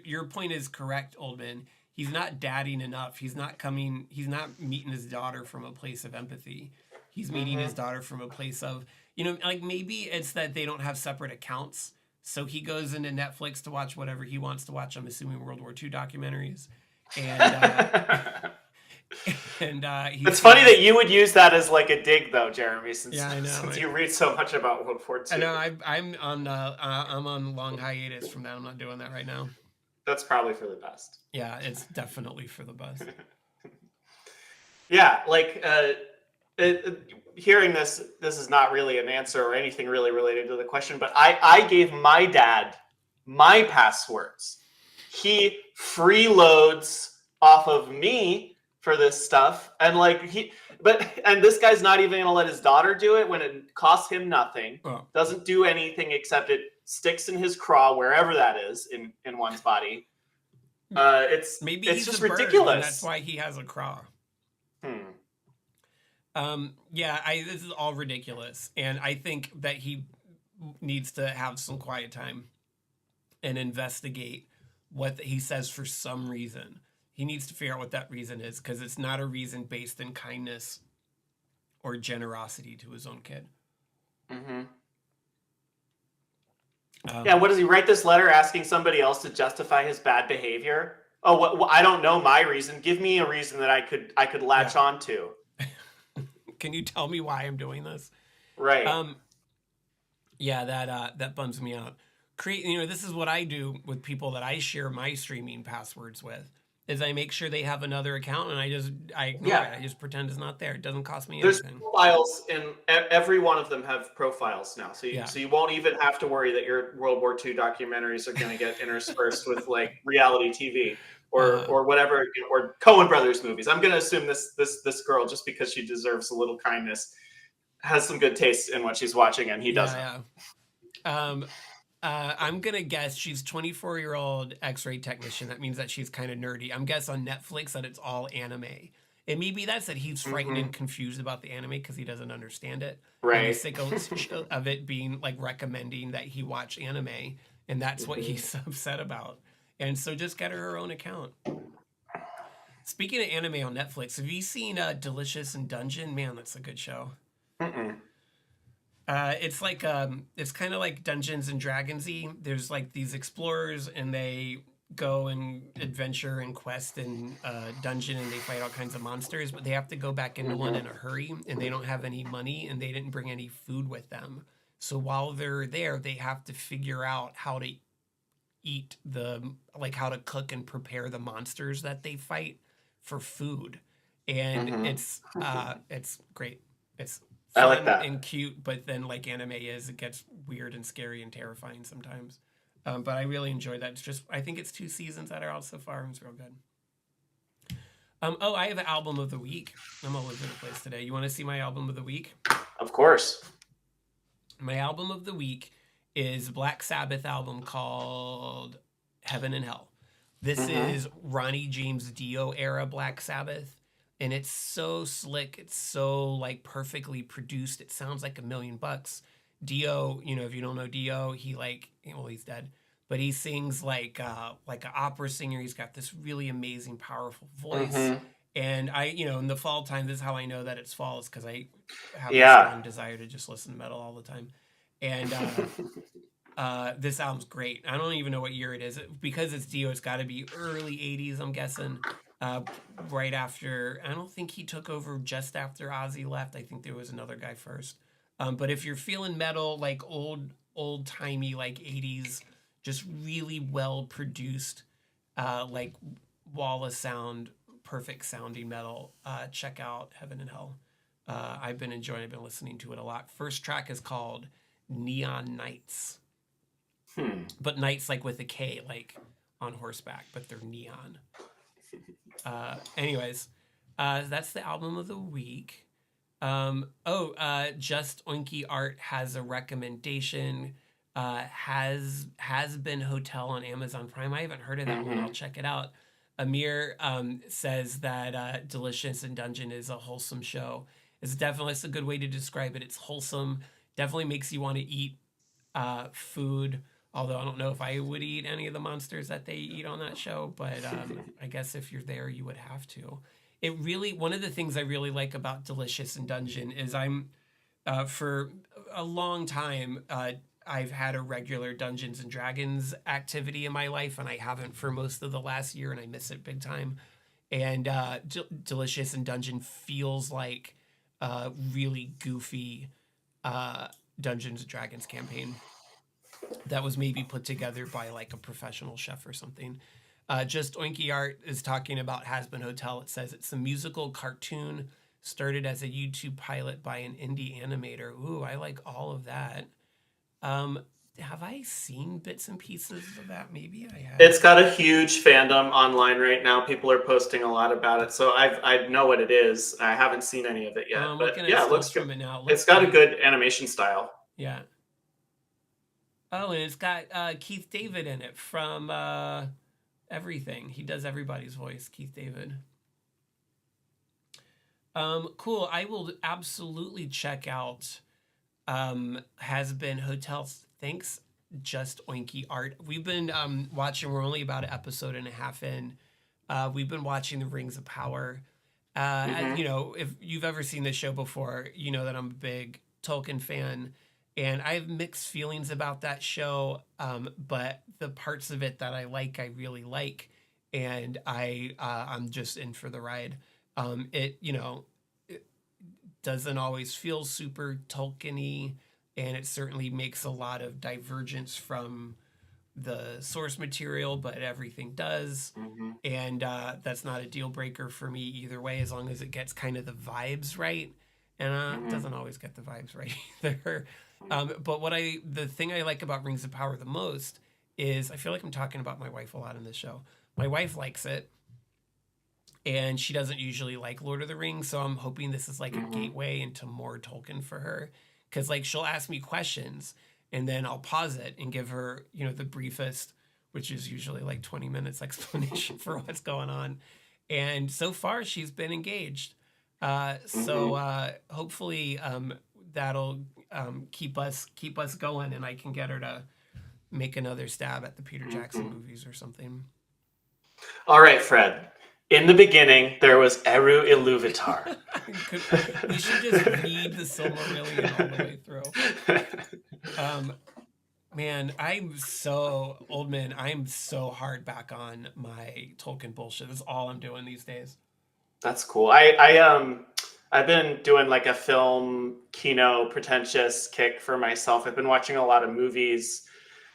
Your point is correct, Oldman. He's not dadding enough. He's not meeting his daughter from a place of empathy. He's meeting his daughter from a place of, like maybe it's that they don't have separate accounts. So he goes into Netflix to watch whatever he wants to watch. I'm assuming World War II documentaries. And it's funny that you would use that as like a dig, though, Jeremy. Since you read so much about World War II. I know. I'm on long hiatus from that. I'm not doing that right now. That's probably for the best. Yeah, it's definitely for the best. Yeah, like hearing this is not really an answer or anything really related to the question, but I gave my dad my passwords. He freeloads off of me for this stuff, and and this guy's not even gonna let his daughter do it when it costs him nothing. Doesn't do anything except it sticks in his craw, wherever that is in one's body. It's just ridiculous. And that's why he has a craw. This is all ridiculous, and I think that he needs to have some quiet time and investigate what he says for some reason. He needs to figure out what that reason is, because it's not a reason based in kindness or generosity to his own kid. What does he write this letter asking somebody else to justify his bad behavior? Oh, I don't know my reason. Give me a reason that I could latch on to. Can you tell me why I'm doing this? Right. That bums me out. This is what I do with people that I share my streaming passwords with. Is I make sure they have another account, and I ignore it. I just pretend it's not there. It doesn't cost me anything. There's profiles, and every one of them have profiles now. So you won't even have to worry that your World War II documentaries are going to get interspersed with like reality TV or whatever, or Coen Brothers movies. I'm going to assume this girl, just because she deserves a little kindness, has some good taste in what she's watching, and he doesn't. I'm gonna guess she's 24-year-old X-ray technician. That means that she's kind of nerdy. I'm guess on Netflix that it's all anime. And maybe that's that he's frightened and confused about the anime because he doesn't understand it, and he's Right. sick of it being like recommending that he watch anime, and that's what he's upset about. And so just get her own account. Speaking of anime on Netflix, have you seen Delicious in Dungeon? Man, that's a good show. Mm-mm. It's kind of like Dungeons and Dragonsy. There's like these explorers, and they go and adventure and quest in a dungeon, and they fight all kinds of monsters. But they have to go back into one in a hurry, and they don't have any money, and they didn't bring any food with them. So while they're there, they have to figure out how to eat how to cook and prepare the monsters that they fight for food, and it's great. It's I like fun that. and cute, but then like anime is, it gets weird and scary and terrifying sometimes. But I really enjoy that. It's just I think it's 2 seasons that are out so far, and it's real good. I have an album of the week. I'm all over the place today. You want to see my album of the week? Of course. My album of the week is Black Sabbath album called Heaven and Hell. This is Ronnie James Dio era Black Sabbath, and it's so slick. It's so like perfectly produced. It sounds like $1,000,000. Dio, if you don't know Dio, he's dead, but he sings like an opera singer. He's got this really amazing, powerful voice. And in the fall time, this is how I know that it's fall, is because I have a strong desire to just listen to metal all the time. And this album's great. I don't even know what year it is. Because it's Dio, it's got to be early 80s, I'm guessing. Right after, I don't think he took over just after Ozzy left. I think there was another guy first. But if you're feeling metal, like old-timey, like 80s, just really well-produced, like wall of sound, perfect sounding metal, check out Heaven and Hell. I've been listening to it a lot. First track is called Neon Knights. But knights like with a K, like on horseback, but they're neon. Anyways, that's the album of the week. Just Oinky Art has a recommendation. Has Been Hotel on Amazon Prime. I haven't heard of that one. I'll check it out. Amir says that Delicious in Dungeon is a wholesome show. It's a good way to describe it. It's wholesome. Definitely makes you want to eat food. Although I don't know if I would eat any of the monsters that they eat on that show, but I guess if you're there, you would have to. One of the things I really like about Delicious in Dungeon is for a long time, I've had a regular Dungeons and Dragons activity in my life, and I haven't for most of the last year, and I miss it big time. And Delicious in Dungeon feels like a really goofy Dungeons and Dragons campaign that was maybe put together by like a professional chef or something. Just Oinky Art is talking about Has Been Hotel. It says it's a musical cartoon started as a YouTube pilot by an indie animator. Ooh, I like all of that. Have I seen bits and pieces of that? Maybe I have. It's got a huge fandom online right now. People are posting a lot about it. So I know what it is. I haven't seen any of it yet. But yeah, it looks good. It's got a good animation style. Yeah. Oh, and it's got Keith David in it from everything. He does everybody's voice, Keith David. Cool. I will absolutely check out Has Been Hotels. Thanks, Just Oinky Art. We've been watching, we're only about an episode and a half in. We've been watching The Rings of Power. If you've ever seen this show before, you know that I'm a big Tolkien fan. And I have mixed feelings about that show, but the parts of it that I really like, and I'm just in for the ride. It doesn't always feel super Tolkien-y, and it certainly makes a lot of divergence from the source material, but everything does. And that's not a deal breaker for me either way, as long as it gets kind of the vibes right. And it doesn't always get the vibes right either. But the thing I like about Rings of Power the most is I feel like I'm talking about my wife a lot in this show. My wife likes it, and she doesn't usually like Lord of the Rings, so I'm hoping this is like a gateway into more Tolkien for her. Because like she'll ask me questions, and then I'll pause it and give her, the briefest, which is usually like 20 minutes explanation for what's going on. And so far, she's been engaged. Hopefully that'll keep us going, and I can get her to make another stab at the Peter Jackson movies or something. All right, Fred. In the beginning, there was Eru Iluvatar. We should just read the Silmarillion all the way through. Man, Oldman, I'm so hard back on my Tolkien bullshit. That's all I'm doing these days. That's cool. I've been doing like a film kino pretentious kick for myself. I've been watching a lot of movies.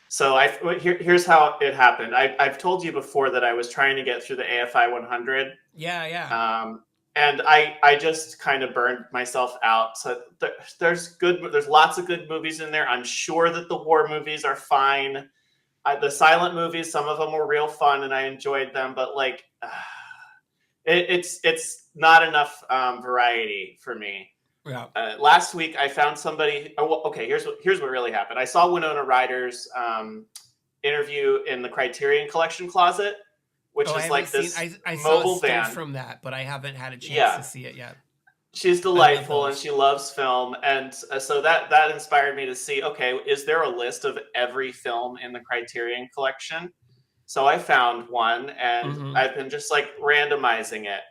So here's how it happened. I've told you before that I was trying to get through the AFI 100. Yeah. And I just kind of burned myself out. So there's lots of good movies in there. I'm sure that the war movies are fine. The silent movies, some of them were real fun and I enjoyed them, but like it's not enough variety for me. Yeah. Last week I found somebody. Okay, here's what really happened. I saw Winona Ryder's interview in the Criterion Collection closet, which is like this I mobile saw van. From that, but I haven't had a chance to see it yet. She's delightful and she loves film, and so that inspired me to see. Okay, is there a list of every film in the Criterion Collection? So I found one, and I've been just like randomizing it,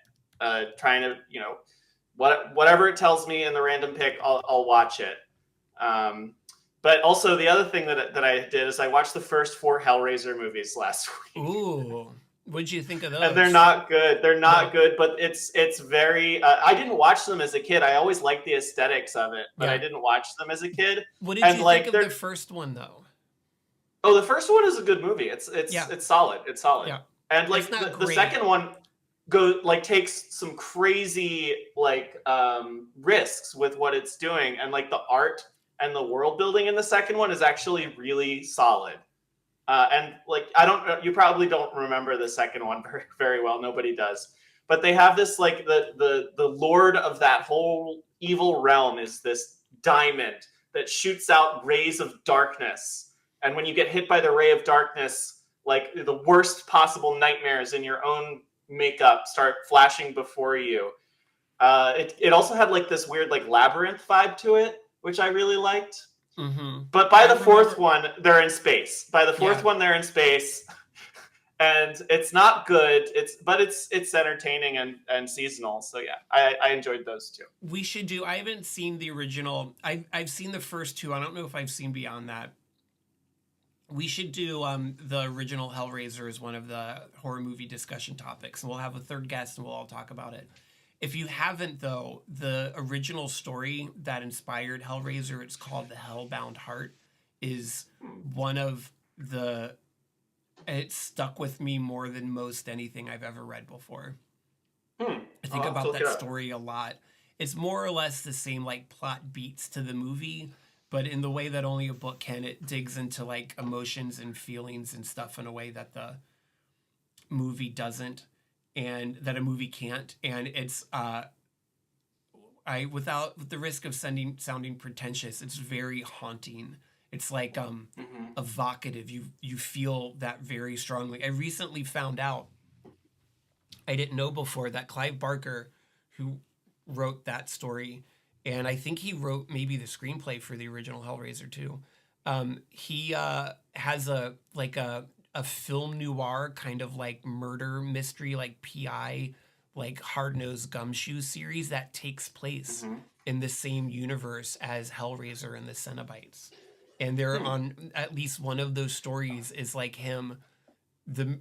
trying to whatever it tells me in the random pick, I'll watch it. But also the other thing that I did is I watched the first 4 Hellraiser movies last week. Ooh, what'd you think of those? And they're not good. They're not good, but it's very. I didn't watch them as a kid. I always liked the aesthetics of it, but I didn't watch them as a kid. What did you think of the first one though? Oh, the first one is a good movie. It's solid. It's solid. Yeah. And like the second one takes some crazy risks with what it's doing, and like the art and the world building in the second one is actually really solid. And like you probably don't remember the second one very, very well. Nobody does. But they have this like the lord of that whole evil realm is this diamond that shoots out rays of darkness. And when you get hit by the ray of darkness, like the worst possible nightmares in your own makeup start flashing before you. It also had like this weird like labyrinth vibe to it, which I really liked. But by the fourth one, they're in space. They're in space, and it's not good. But it's entertaining and seasonal. So yeah, I enjoyed those two. We should do. I haven't seen the original. I've seen the first 2. I don't know if I've seen beyond that. We should do the original Hellraiser as one of the horror movie discussion topics, and we'll have a third guest and we'll all talk about it. If you haven't, though, the original story that inspired Hellraiser, it's called The Hellbound Heart, is one of the... It stuck with me more than most anything I've ever read before. I think about that story a lot. It's more or less the same like plot beats to the movie, but in the way that only a book can. It digs into like emotions and feelings and stuff in a way that the movie doesn't, and that a movie can't. And it's without the risk of sounding pretentious, it's very haunting. It's like evocative. You feel that very strongly. I recently found out, I didn't know before, that Clive Barker, who wrote that story, and I think he wrote maybe the screenplay for the original Hellraiser too. He has a film noir kind of like murder mystery, like PI, like Hard-Nosed Gumshoe series that takes place in the same universe as Hellraiser and the Cenobites. And they're on at least one of those stories is like him, the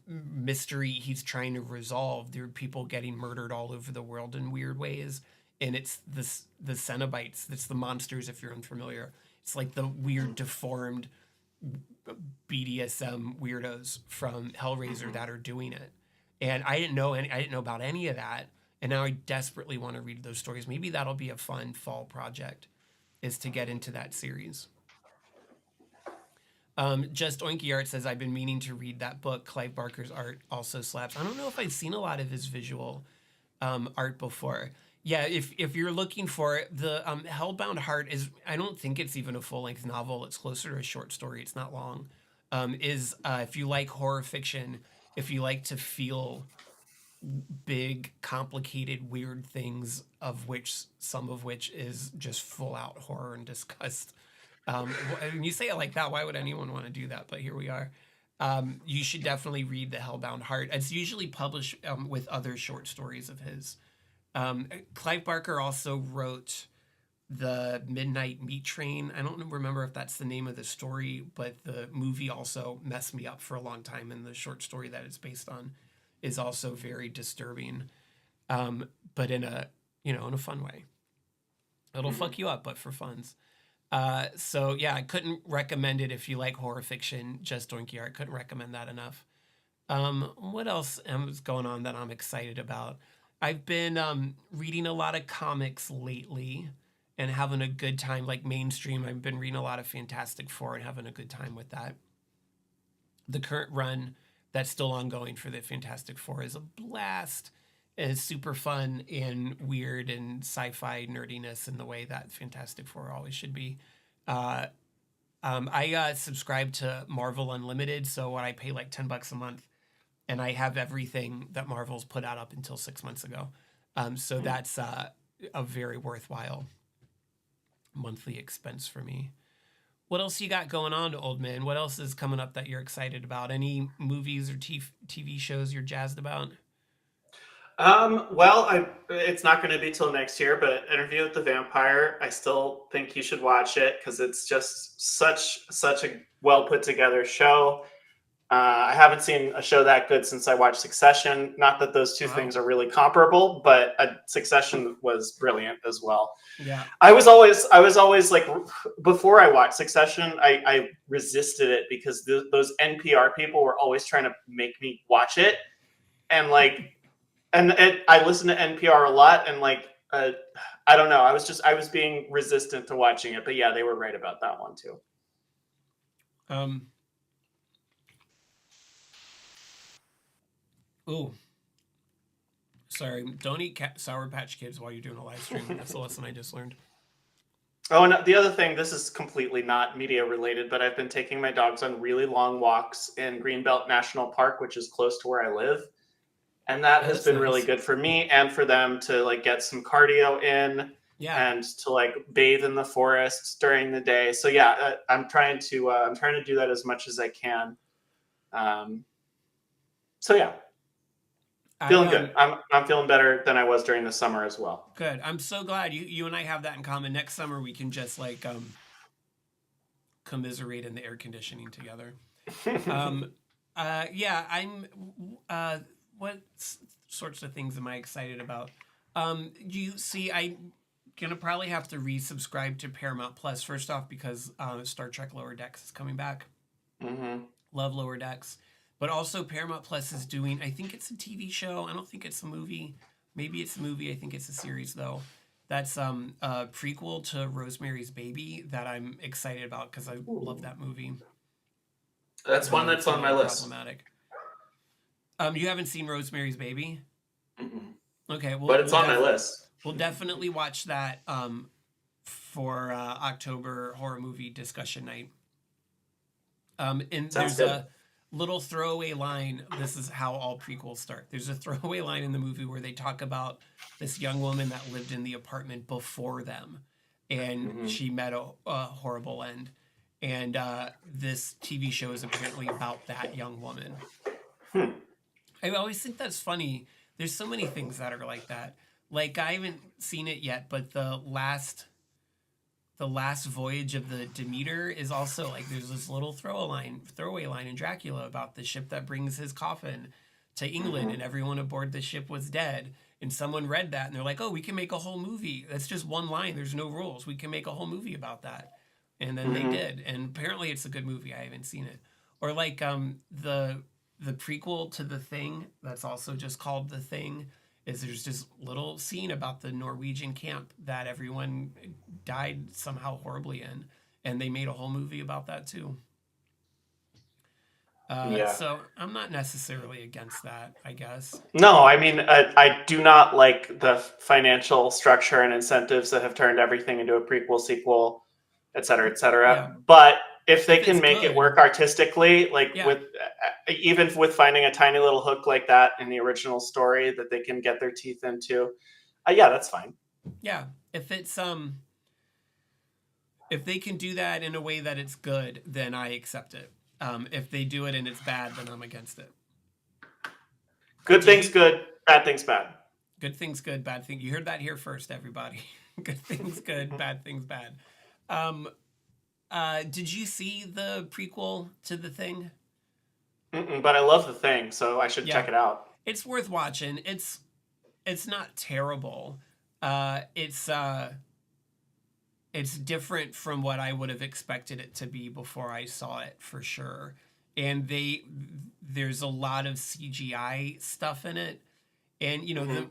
mystery he's trying to resolve. There are people getting murdered all over the world in weird ways. And it's the Cenobites. It's the monsters, if you're unfamiliar. It's like the weird, deformed BDSM weirdos from Hellraiser that are doing it. And I didn't know about any of that. And now I desperately want to read those stories. Maybe that'll be a fun fall project, is to get into that series. Just Oinky Art says, I've been meaning to read that book. Clive Barker's art also slaps. I don't know if I've seen a lot of his visual art before. Yeah, if you're looking for it, the Hellbound Heart is, I don't think it's even a full length novel. It's closer to a short story. It's not long. Is if you like horror fiction, if you like to feel big, complicated, weird things, of which some of which is just full out horror and disgust. When you say it like that, why would anyone want to do that? But here we are. You should definitely read The Hellbound Heart. It's usually published with other short stories of his. Clive Barker also wrote The Midnight Meat Train. I don't remember if that's the name of the story, but the movie also messed me up for a long time, and the short story that it's based on is also very disturbing, but in a in a fun way. It'll Mhm. fuck you up, but for funs. So yeah, I couldn't recommend it if you like horror fiction. Just Doinky Art, couldn't recommend that enough. What else is going on that I'm excited about? I've been reading a lot of comics lately and having a good time, like mainstream. I've been reading a lot of Fantastic Four and having a good time with that. The current run that's still ongoing for the Fantastic Four is a blast. It's super fun and weird and sci-fi nerdiness in the way that Fantastic Four always should be. Uh, I subscribe to Marvel Unlimited, so I pay like $10 a month, and I have everything that Marvel's put out up until 6 months ago. So that's a very worthwhile monthly expense for me. What else you got going on, Oldman? What else is coming up that you're excited about? Any movies or TV shows you're jazzed about? Well, it's not going to be till next year, but Interview with the Vampire, I still think you should watch it because it's just such a well put together show. I haven't seen a show that good since I watched Succession. Not that those two Wow. things are really comparable, but Succession was brilliant as well. Yeah. I was always like, before I watched Succession, I resisted it because those NPR people were always trying to make me watch it, and like, I listen to NPR a lot, and like, I don't know, I was being resistant to watching it, but yeah, they were right about that one too. Um. Ooh. Sorry. Don't eat Sour Patch Kids while you're doing a live stream. That's a lesson I just learned. Oh, and the other thing, this is completely not media related, but I've been taking my dogs on really long walks in Greenbelt National Park, which is close to where I live. And that Oh, has that's been really nice. good for me and for them to like get some cardio in Yeah. and to like bathe in the forest during the day. So yeah, I'm trying to do that as much as I can. Um, so yeah, I feeling good. I'm feeling better than I was during the summer as well. Good. I'm so glad you and I have that in common. Next summer we can just like commiserate in the air conditioning together. Um, yeah, I'm. Uh, what sorts of things am I excited about? You see, I'm gonna probably have to resubscribe to Paramount Plus first off because Star Trek Lower Decks is coming back. Hmm. Love Lower Decks, but also Paramount Plus is doing. I think it's a TV show. I don't think it's a movie. Maybe it's a movie. I think it's a series though. That's a prequel to Rosemary's Baby that I'm excited about because I love Ooh. that movie. That's one It's that's on my really list. problematic. You haven't seen Rosemary's Baby? Mm-mm. Okay, But it's on my list. we'll definitely watch that for October horror movie discussion night. And Sounds there's good. a little throwaway line. This is how all prequels start. There's a throwaway line in the movie where they talk about this young woman that lived in the apartment before them, and Hmm. she met a horrible end. And this TV show is apparently about that young woman. Hmm. I always think that's funny. There's so many things that are like that. Like I haven't seen it yet, but the last voyage of the Demeter is also like there's this little throwaway line in Dracula about the ship that brings his coffin to England Hmm. and everyone aboard the ship was dead. And someone read that and they're like, "Oh, we can make a whole movie. That's just one line. There's no rules. We can make a whole movie about that." And then they Hmm. did. And apparently it's a good movie. I haven't seen it. Or like the prequel to The Thing that's also just called The Thing is there's this little scene about the Norwegian camp that everyone died somehow horribly in, and they made a whole movie about that too. Yeah. So I'm not necessarily against that, I guess. No, I mean, I do not like the financial structure and incentives that have turned everything into a prequel, sequel, et cetera, et Yeah. cetera. But if they If it's can make it good, work artistically, like yeah. with even with finding a tiny little hook like that in the original story that they can get their teeth into, yeah, that's fine. Yeah. If it's if they can do that in a way that it's good, then I accept it. If they do it and it's bad, then I'm against it. Good Did things you good, bad things bad. good things good, bad thing? You heard that here first, everybody. Good things good, bad things bad. Um, did you see the prequel to the thing? But I love the thing, so I should Yeah, check it out. it's worth watching. It's not terrible. Uh, it's uh, it's different from what I would have expected it to be before I saw it for sure. And there's a lot of CGI stuff in it, and Mm-hmm.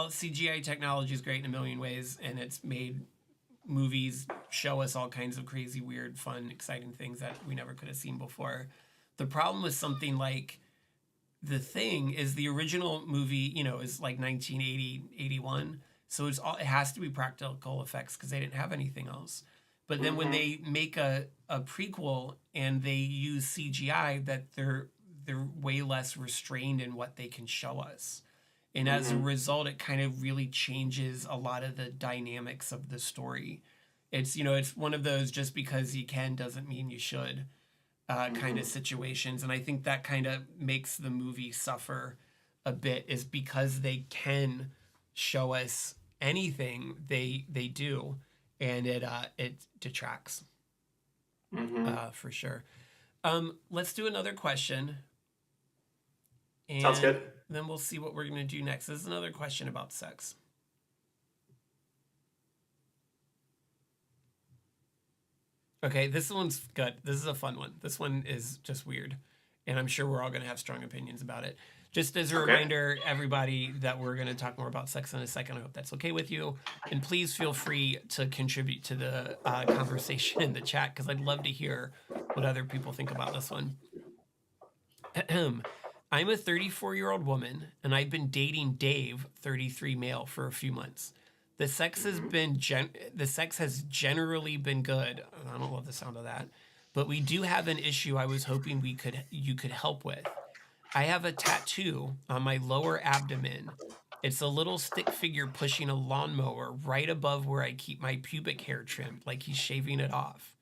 CGI technology is great in a million ways, and it's made movies show us all kinds of crazy, weird, fun, exciting things that we never could have seen before. The problem with something like The Thing is the original movie, is like 1980, 81. So it has to be practical effects because they didn't have anything else. But then when Mm-hmm. they make a prequel and they use CGI, that they're way less restrained in what they can show us. And as a Mm-hmm. result, it kind of really changes a lot of the dynamics of the story. It's one of those just because you can doesn't mean you should kind Mm-hmm. of situations. And I think that kind of makes the movie suffer a bit, is because they can show us anything they do, and it detracts Mm-hmm. for sure. Let's do another question, Sounds and good. then we'll see what we're going to do next. This is another question about sex. Okay, this one's good. This is a fun one. This one is just weird, and I'm sure we're all going to have strong opinions about it. Just as a Okay. reminder, everybody, that we're going to talk more about sex in a second. I hope that's okay with you. And please feel free to contribute to the conversation in the chat, because I'd love to hear what other people think about this one. I'm a 34-year-old woman, and I've been dating Dave, 33 male, for a few months. Mm-hmm. The sex has generally been good. I don't love the sound of that, but we do have an issue I was hoping you could help with. I have a tattoo on my lower abdomen. It's a little stick figure pushing a lawnmower right above where I keep my pubic hair trimmed, like he's shaving it off.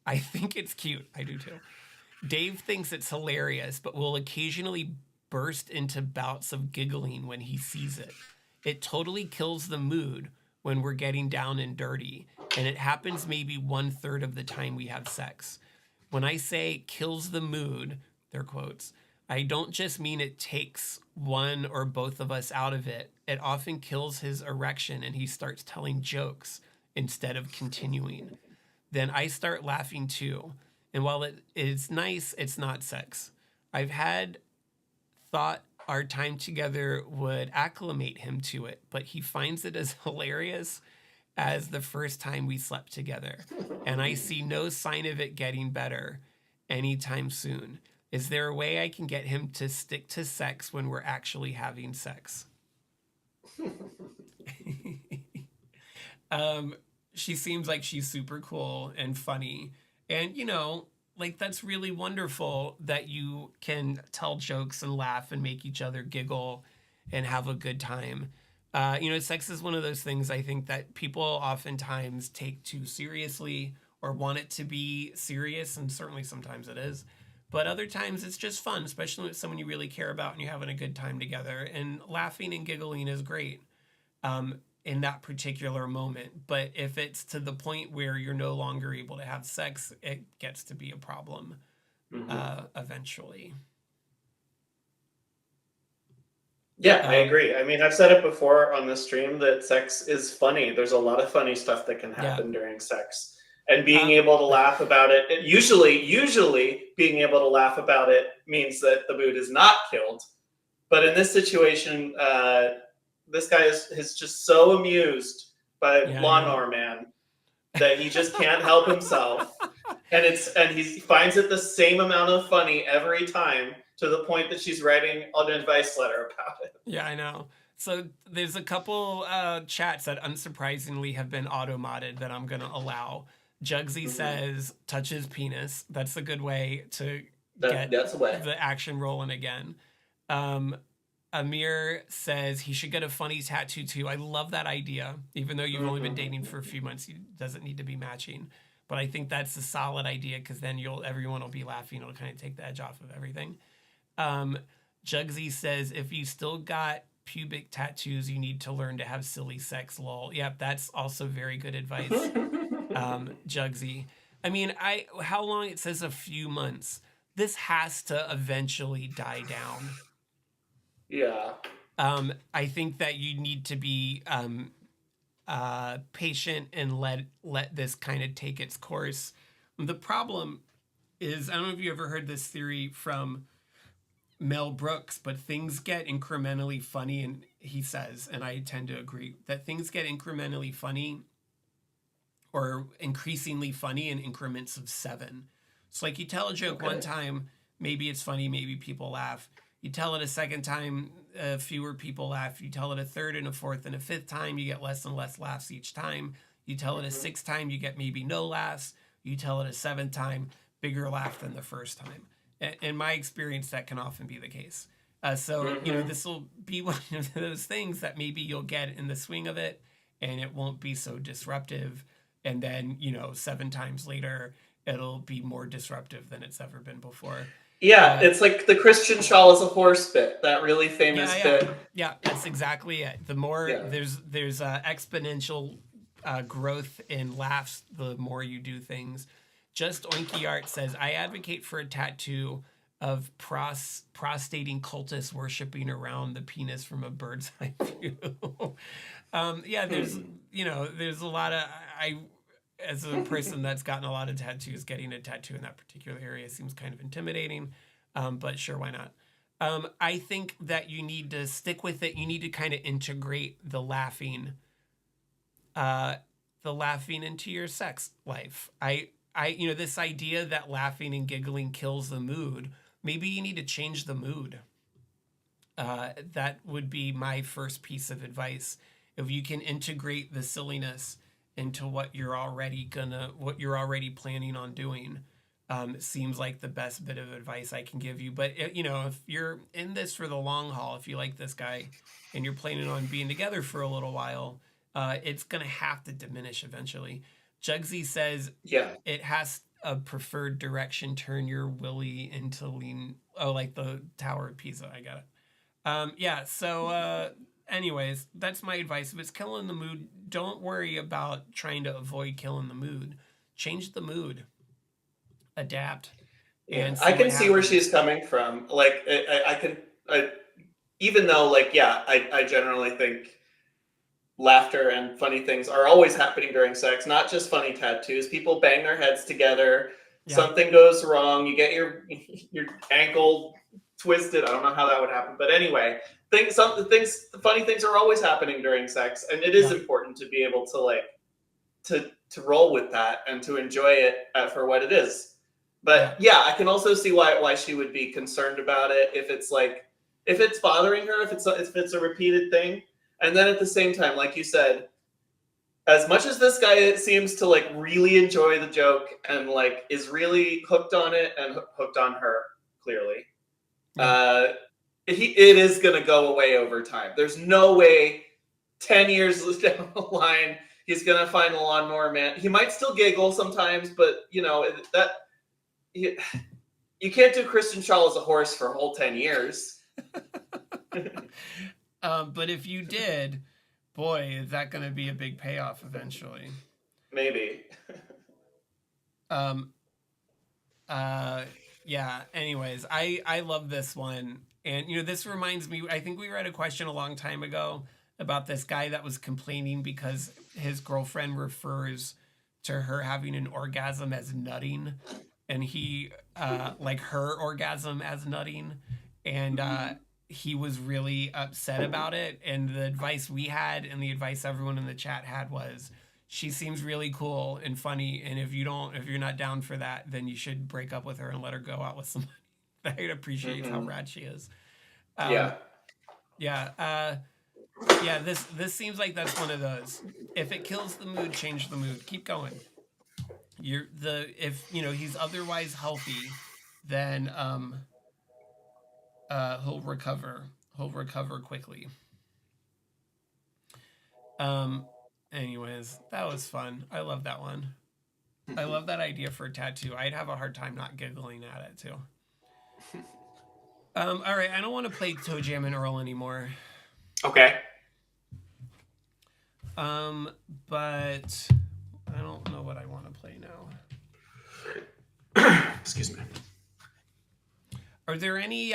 I think it's cute. I do too. Dave thinks it's hilarious, but will occasionally burst into bouts of giggling when he sees it. It totally kills the mood when we're getting down and dirty, and it happens maybe 1/3 of the time we have sex. When I say kills the mood, they're quotes, I don't just mean it takes one or both of us out of it. It often kills his erection and he starts telling jokes instead of continuing. Then I start laughing too. And while it is nice, it's not sex. I've had thought our time together would acclimate him to it, but he finds it as hilarious as the first time we slept together. And I see no sign of it getting better anytime soon. Is there a way I can get him to stick to sex when we're actually having sex? um, she seems like she's super cool and funny. And, like, that's really wonderful that you can tell jokes and laugh and make each other giggle and have a good time. Sex is one of those things I think that people oftentimes take too seriously or want it to be serious, and certainly sometimes it is. But other times it's just fun, especially with someone you really care about and you're having a good time together. And laughing and giggling is great in that particular moment. But if it's to the point where you're no longer able to have sex, it gets to be a problem Mm-hmm. eventually. Yeah, I Um, agree. I mean, I've said it before on the stream that sex is funny. There's a lot of funny stuff that can yeah. happen during sex. And being Um, able to laugh about it, usually being able to laugh about it means that the mood is not killed. But in this situation, this guy is just so amused by yeah, I know. Lawnmower Man that he just can't help himself, and he finds it the same amount of funny every time, to the point that she's writing an advice letter about it. Yeah, I know. So there's a couple chats that unsurprisingly have been auto-modded that I'm going to allow. Jugsy Mm-hmm. says, touch his penis. That's a good way to get That's a way. the action rolling again. Um, Amir says he should get a funny tattoo too. I love that idea. Even though you've only been dating Mm-hmm. for a few months, it doesn't need to be matching. But I think that's a solid idea because then everyone will be laughing. It'll kind of take the edge off of everything. Um, Jugsy says if you still got pubic tattoos, you need to learn to have silly sex. Lol. Yep, that's also very good advice. Jugsy. I mean, how long? It says a few months. This has to eventually die down. Yeah. I think that you need to be patient and let this kind of take its course. The problem is, I don't know if you ever heard this theory from Mel Brooks, but things get incrementally funny, and he says, and I tend to agree, that things get incrementally funny or increasingly funny in increments of 7. So like you tell a joke one time, maybe it's funny, maybe people laugh. You tell it a second time, fewer people laugh. You tell it a third and a fourth and a fifth time, you get less and less laughs each time. You tell it a sixth time, you get maybe no laughs. You tell it a seventh time, bigger laugh than the first time. In my experience, that can often be the case. This will be one of those things that maybe you'll get in the swing of it, and it won't be so disruptive. And then, 7 times later, it'll be more disruptive than it's ever been before. Yeah, it's like the Christian Shaw is a horse bit, that really famous bit. Yeah, that's exactly it. The more there's exponential growth in laughs, the more you do things. Just Oinky Art says, I advocate for a tattoo of prostating cultists worshiping around the penis from a bird's eye view. There's a lot of, as a person that's gotten a lot of tattoos, getting a tattoo in that particular area seems kind of intimidating, but sure, why not? I think that you need to stick with it. You need to kind of integrate the laughing into your sex life. This idea that laughing and giggling kills the mood, maybe you need to change the mood. That would be my first piece of advice. If you can integrate the silliness into what you're already planning on doing, it seems like the best bit of advice I can give you. But if you're in this for the long haul, if you like this guy and you're planning on being together for a little while, it's gonna have to diminish eventually. Jugsy says, it has a preferred direction. Turn your willy into lean. Oh, like the Tower of Pisa. I got it. Anyways, that's my advice. If it's killing the mood, don't worry about trying to avoid killing the mood. Change the mood. Adapt. And I can see where she's coming from. Like, even though, I generally think laughter and funny things are always happening during sex, not just funny tattoos. People bang their heads together. Yeah. Something goes wrong. You get your ankle twisted. I don't know how that would happen, but anyway, funny things are always happening during sex, and it is important to be able to roll with that and to enjoy it for what it is. But I can also see why she would be concerned about it if it's bothering her, if it's a repeated thing. And then at the same time, like you said, as much as this guy seems to really enjoy the joke and is really hooked on it and hooked on her, clearly, it is going to go away over time. There's no way 10 years down the line he's going to find a lawnmower man. He might still giggle sometimes, but you can't do Christian Shaw as a horse for a whole 10 years. But if you did, boy, is that going to be a big payoff eventually. Maybe. Anyways, I love this one. And, this reminds me, I think we read a question a long time ago about this guy that was complaining because his girlfriend refers to her having an orgasm as nutting. And he, her orgasm as nutting. And, he was really upset about it, and the advice we had and the advice everyone in the chat had was, She seems really cool and funny, and if you're not down for that, then you should break up with her and let her go out with somebody that appreciates how Mm-hmm. rad she is. Yeah. Yeah, yeah. This seems like that's one of those. If it kills the mood, change the mood. Keep going. If he's otherwise healthy, then he'll recover. He'll recover quickly. Anyways, that was fun. I love that one. I love that idea for a tattoo. I'd have a hard time not giggling at it too. All right, I don't want to play Toe Jam and Earl anymore. Okay. But I don't know what I want to play now. Excuse me. Are there any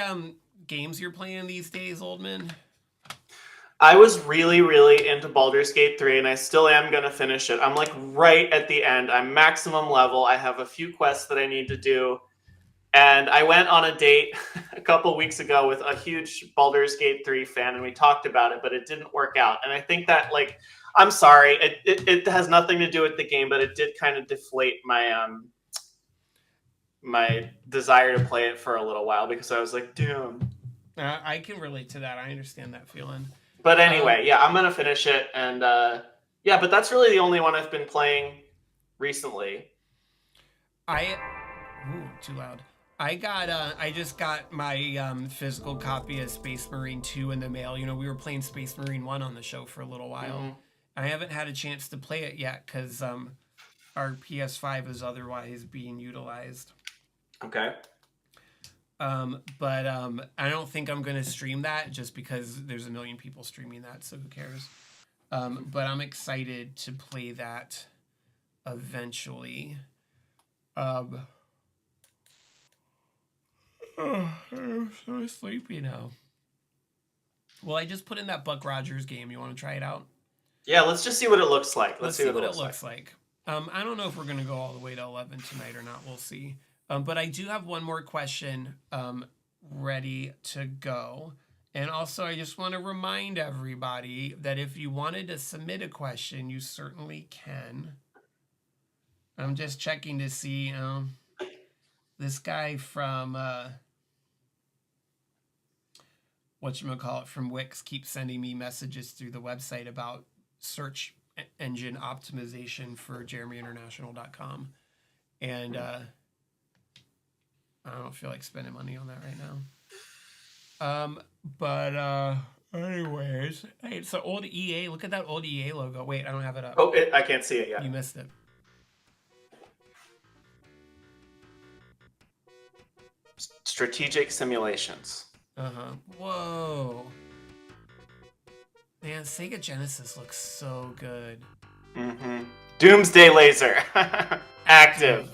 games you're playing these days, Oldmin? I was really, really into Baldur's Gate 3, and I still am going to finish it. I'm like right at the end. I'm maximum level. I have a few quests that I need to do. And I went on a date a couple weeks ago with a huge Baldur's Gate 3 fan, and we talked about it, but it didn't work out. And I think that, like, I'm sorry, it has nothing to do with the game, but it did kind of deflate my my desire to play it for a little while, because I was like, damn. I can relate to that. I understand that feeling. But anyway, yeah, I'm going to finish it. And yeah, but that's really the only one I've been playing recently. Too loud. I just got my physical copy of Space Marine 2 in the mail. We were playing Space Marine 1 on the show for a little while. Mm-hmm. I haven't had a chance to play it yet because our PS5 is otherwise being utilized. Okay. But I don't think I'm going to stream that just because there's a million people streaming that, so who cares? But I'm excited to play that eventually. I'm so sleepy now. Well, I just put in that Buck Rogers game. You want to try it out? Yeah, let's just see what it looks like. Let's see what it looks like. I don't know if we're going to go all the way to 11 tonight or not. We'll see. But I do have one more question ready to go. And also, I just want to remind everybody that if you wanted to submit a question, you certainly can. I'm just checking to see. This guy from whatchamacallit from Wix keeps sending me messages through the website about search engine optimization for JeremyInternational.com. And I don't feel like spending money on that right now. But anyways, hey, it's an old EA. Look at that old EA logo. Wait, I don't have it up. Oh, I can't see it yet. You missed it. Strategic simulations. Whoa. Man, Sega Genesis looks so good. Mm-hmm. Doomsday Laser. Active.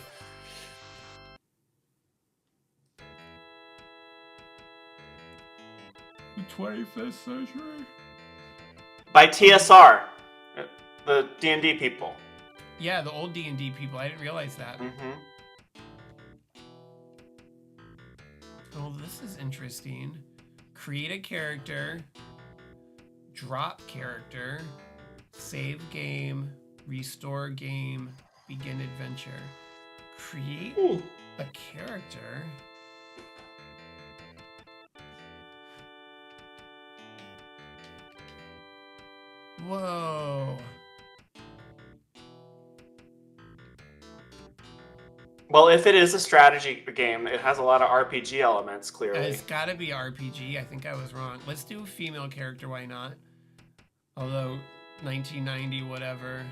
The 25th century? By TSR. The D&D people. Yeah, the old D&D people. I didn't realize that. Mm-hmm. Oh, this is interesting. Create a character. Drop character. Save game. Restore game. Begin adventure. Create a character. Whoa. Well, if it is a strategy game, it has a lot of RPG elements, clearly. It's got to be RPG. I think I was wrong. Let's do a female character. Why not? Although, 1990, whatever.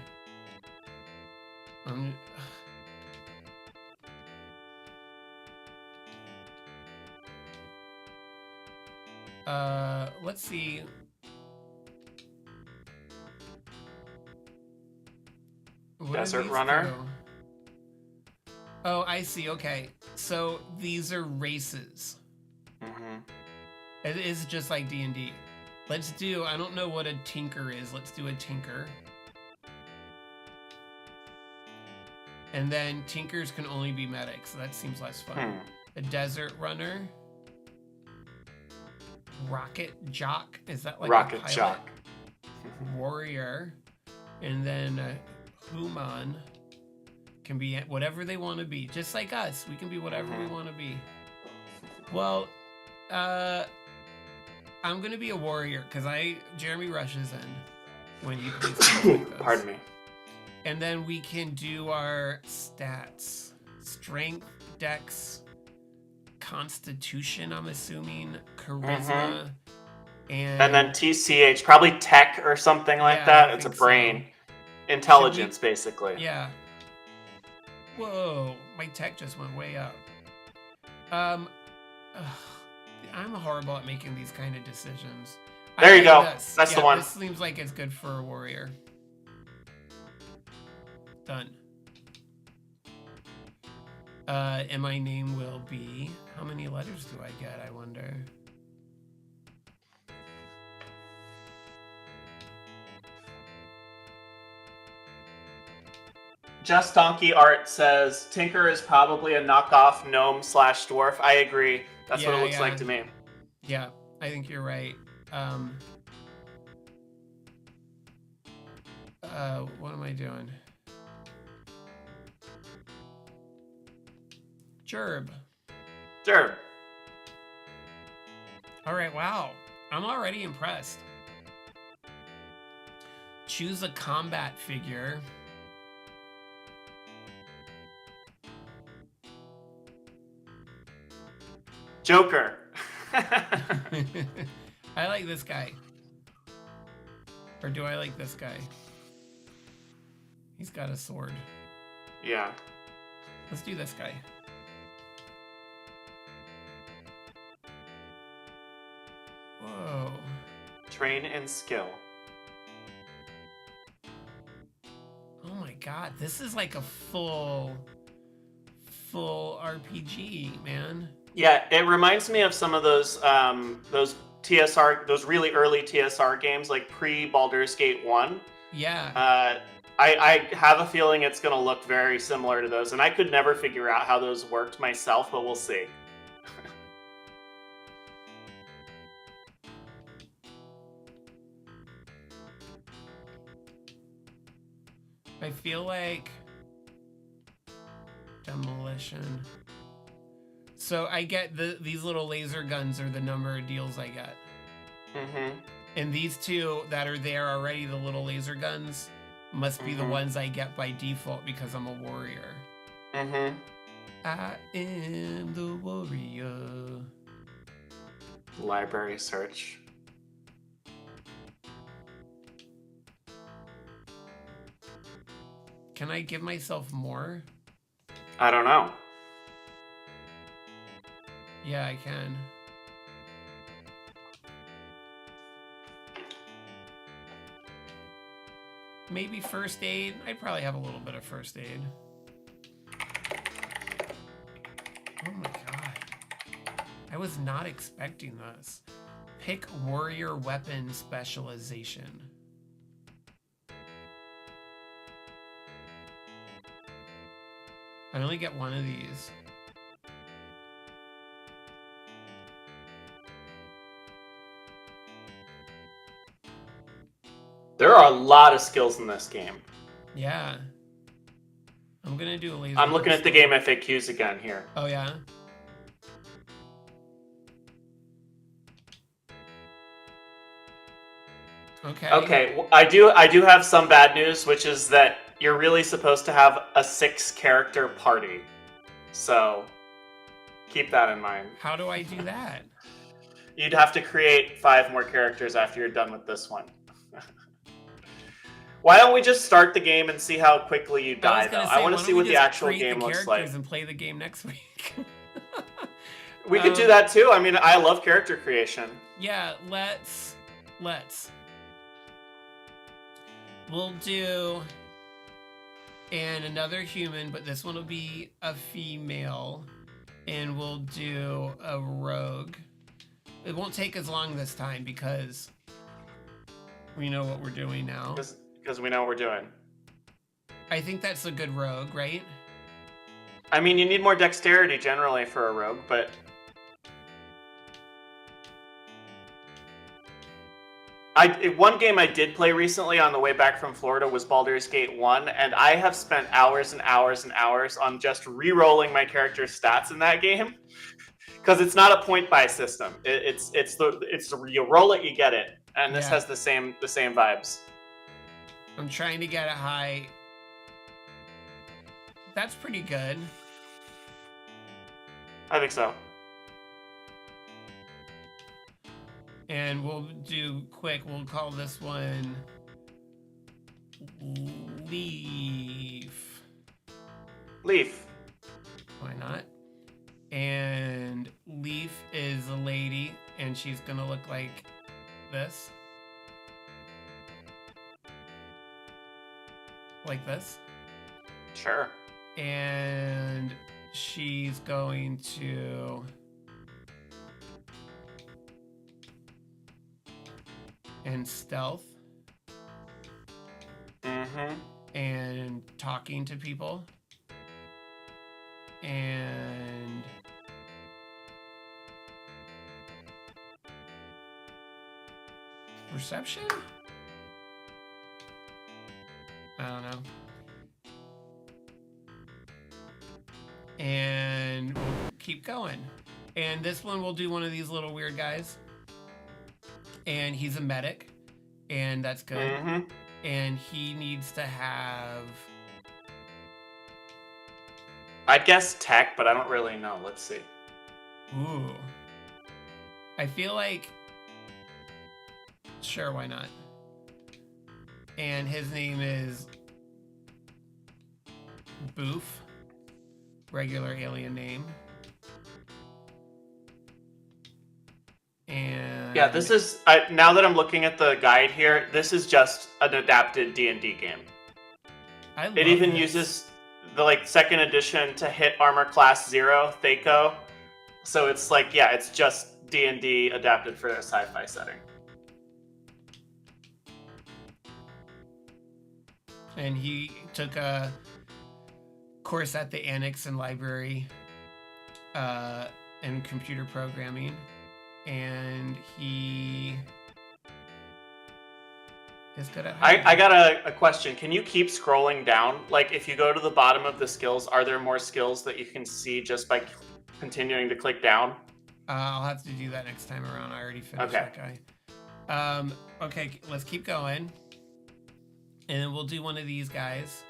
Let's see. Desert Runner. Oh, I see. Okay. So these are races. Mm-hmm. It is just like D&D. Let's do, I don't know what a tinker is. Let's do a tinker. And then tinkers can only be medics, so that seems less fun. A desert runner. Rocket jock. Is that like Rocket a pilot? jock? Warrior. And then human can be whatever they want to be, just like us. We can be whatever we want to be. Well, I'm gonna be a warrior because Jeremy rushes in when he plays games like this. Pardon me. And then we can do our stats: strength, dex, constitution. I'm assuming charisma, and then TCH, probably tech or something like that. It's a brain, intelligence, basically. Yeah. Whoa, my tech just went way up. I'm horrible at making these kind of decisions. There you go. That's the one. This seems like it's good for a warrior. Done. And my name will be... How many letters do I get, I wonder? Just Donkey Art says, Tinker is probably a knockoff gnome/dwarf. I agree. That's what it looks like to me. Yeah, I think you're right. What am I doing? Jerb. All right, wow. I'm already impressed. Choose a combat figure. Joker. I like this guy. Or do I like this guy? He's got a sword. Yeah. Let's do this guy. Whoa. Train and skill. Oh my god, this is like a full RPG, man. Yeah, it reminds me of some of those TSR, those really early TSR games, like pre-Baldur's Gate 1. Yeah. I have a feeling it's going to look very similar to those, and I could never figure out how those worked myself, but we'll see. I feel like demolition. So I get these little laser guns are the number of deals I get. Mm-hmm. And these two that are there already, the little laser guns, must be the ones I get by default because I'm a warrior. Mm-hmm. I am the warrior. Library search. Can I give myself more? I don't know. Yeah, I can. Maybe first aid. I probably have a little bit of first aid. Oh my god. I was not expecting this. Pick warrior weapon specialization. I only get one of these. There are a lot of skills in this game. Yeah. I'm gonna do a laser. I'm looking at the game FAQs again here. Oh yeah? Okay. Okay, I do have some bad news, which is that you're really supposed to have a 6-character party. So keep that in mind. How do I do that? You'd have to create 5 more characters after you're done with this one. Why don't we just start the game and see how quickly you die, though? I want to see what the actual game looks like. And play the game next week. We could do that too. I mean, I love character creation. Yeah, let's. We'll do another human, but this one will be a female, and we'll do a rogue. It won't take as long this time because we know what we're doing now. Because we know what we're doing. I think that's a good rogue, right? I mean, you need more dexterity generally for a rogue, but One game I did play recently on the way back from Florida was Baldur's Gate 1, and I have spent hours and hours and hours on just re-rolling my character's stats in that game because it's not a point buy system. It's you roll it, you get it, and this has the same vibes. I'm trying to get it high. That's pretty good. I think so. And we'll do quick. We'll call this one Leaf. Leaf. Why not? And Leaf is a lady, and she's gonna look like this. Like this. Sure. And she's going to... and stealth. Mm-hmm. And talking to people. And... perception? I don't know. And we'll keep going. And this one we'll do one of these little weird guys. And he's a medic. And that's good. Mm-hmm. And he needs to have... I'd guess tech, but I don't really know. Let's see. Ooh. I feel like... sure, why not? And his name is... Boof. Regular alien name. And... yeah, this is... now that I'm looking at the guide here, this is just an adapted D&D game. It even uses the second edition to hit armor class 0, Thaco. So it's it's just D&D adapted for a sci-fi setting. And he took a course at the Annex and Library in computer programming. And he is good at I got a question. Can you keep scrolling down? If you go to the bottom of the skills, are there more skills that you can see just by continuing to click down? I'll have to do that next time around. I already finished that guy. Okay, let's keep going. And then we'll do one of these guys.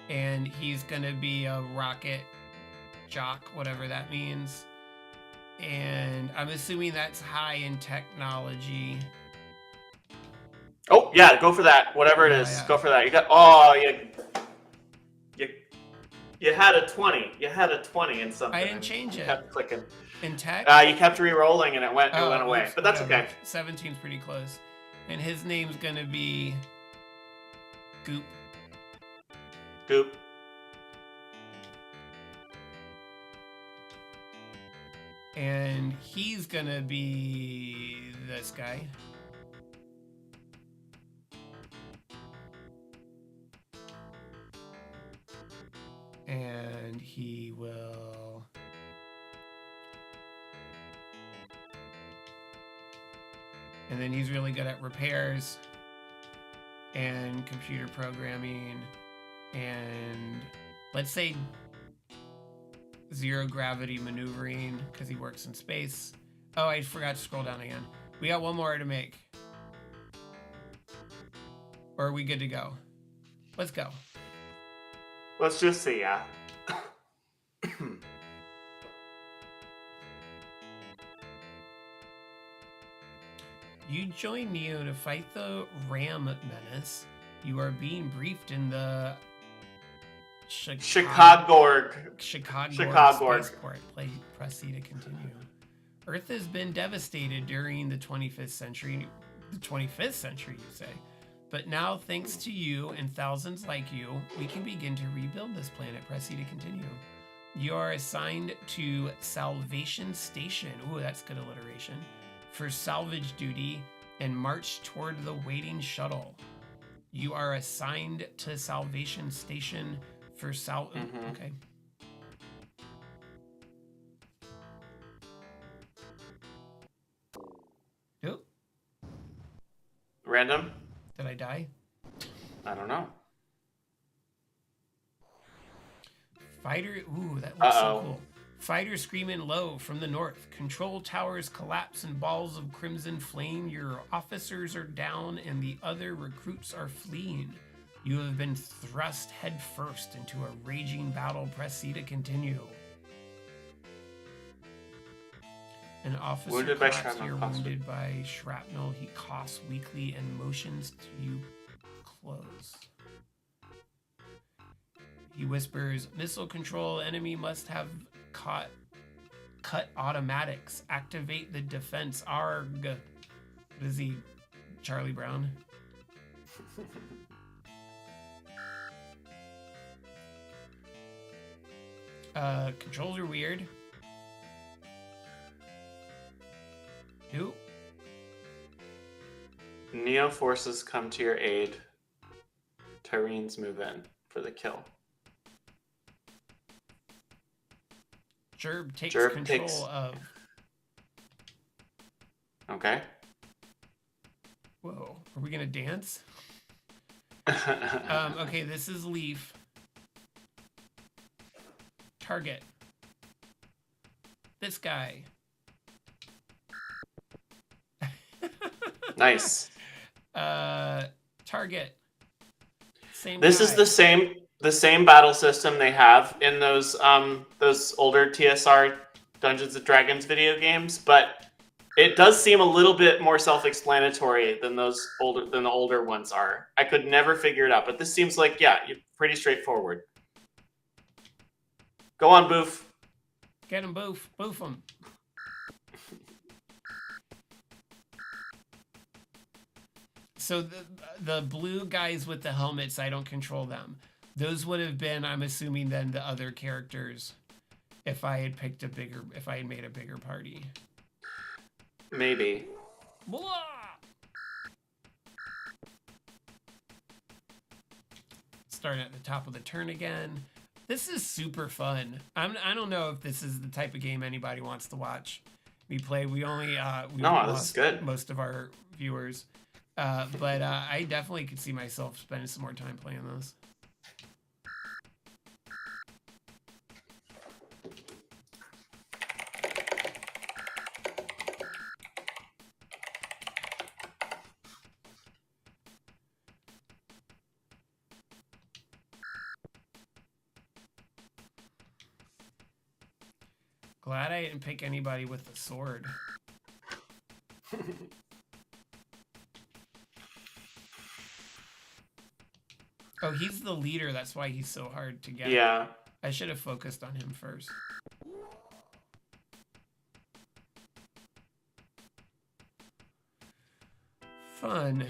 And he's going to be a rocket jock, whatever that means. And I'm assuming that's high in technology. Oh, yeah, go for that. Whatever it is, go for that. You got... You had a 20. You had a 20 in something. I didn't change it. You kept clicking. In tech? You kept re-rolling and it went away. Oops, but that's whatever. okay. 17's pretty close. And his name's going to be... Goop. Goop. And he's going to be this guy. And he will... and then he's really good at repairs and computer programming and let's say zero gravity maneuvering because he works in space. Oh, I forgot to scroll down again. We got one more to make. Or are we good to go? Let's go. Let's just see, yeah. You join Neo to fight the Ram Menace. You are being briefed in the Chicago spaceport. Press C to continue. Earth has been devastated during the 25th century. The 25th century, you say. But now, thanks to you and thousands like you, we can begin to rebuild this planet. Press C to continue. You are assigned to Salvation Station. Ooh, that's good alliteration. For salvage duty and march toward the waiting shuttle. You are assigned to Salvation Station for okay. Oh, Random? Did I die? I don't know. Fighter. Ooh, that looks so Uh-oh. cool. Fighters screaming low from the north. Control towers collapse in balls of crimson flame. Your officers are down and the other recruits are fleeing. You have been thrust headfirst into a raging battle. Press C to continue. An officer Wounded by collapsed shrapnel, here, coughs wounded by shrapnel. He coughs weakly and motions to you close. He whispers, missile control, enemy must have cut automatics. Activate the defense. Arg. What is he, Charlie Brown? Controls are weird. Who? Neo forces come to your aid. Tyrenes move in for the kill. Gerb takes Gerb control takes- of. Okay. Whoa, are we gonna dance? Okay, this is Leaf. Target. This guy. Nice. Target. Same This guy. is the same battle system they have in those older TSR Dungeons and Dragons video games, but it does seem a little bit more self-explanatory than the older ones are. I could never figure it out, but this seems like pretty straightforward. Go on, Boof. Get him, Boof. Boof him. So the blue guys with the helmets, I don't control them. Those would have been, I'm assuming, then the other characters if I had made a bigger party. Maybe. Blah! Starting at the top of the turn again. This is super fun. I don't know if this is the type of game anybody wants to watch me play. We This is good. Most of our viewers. But I definitely could see myself spending some more time playing those. Glad I didn't pick anybody with a sword. Oh, he's the leader. That's why he's so hard to get. Yeah. I should have focused on him first. Fun.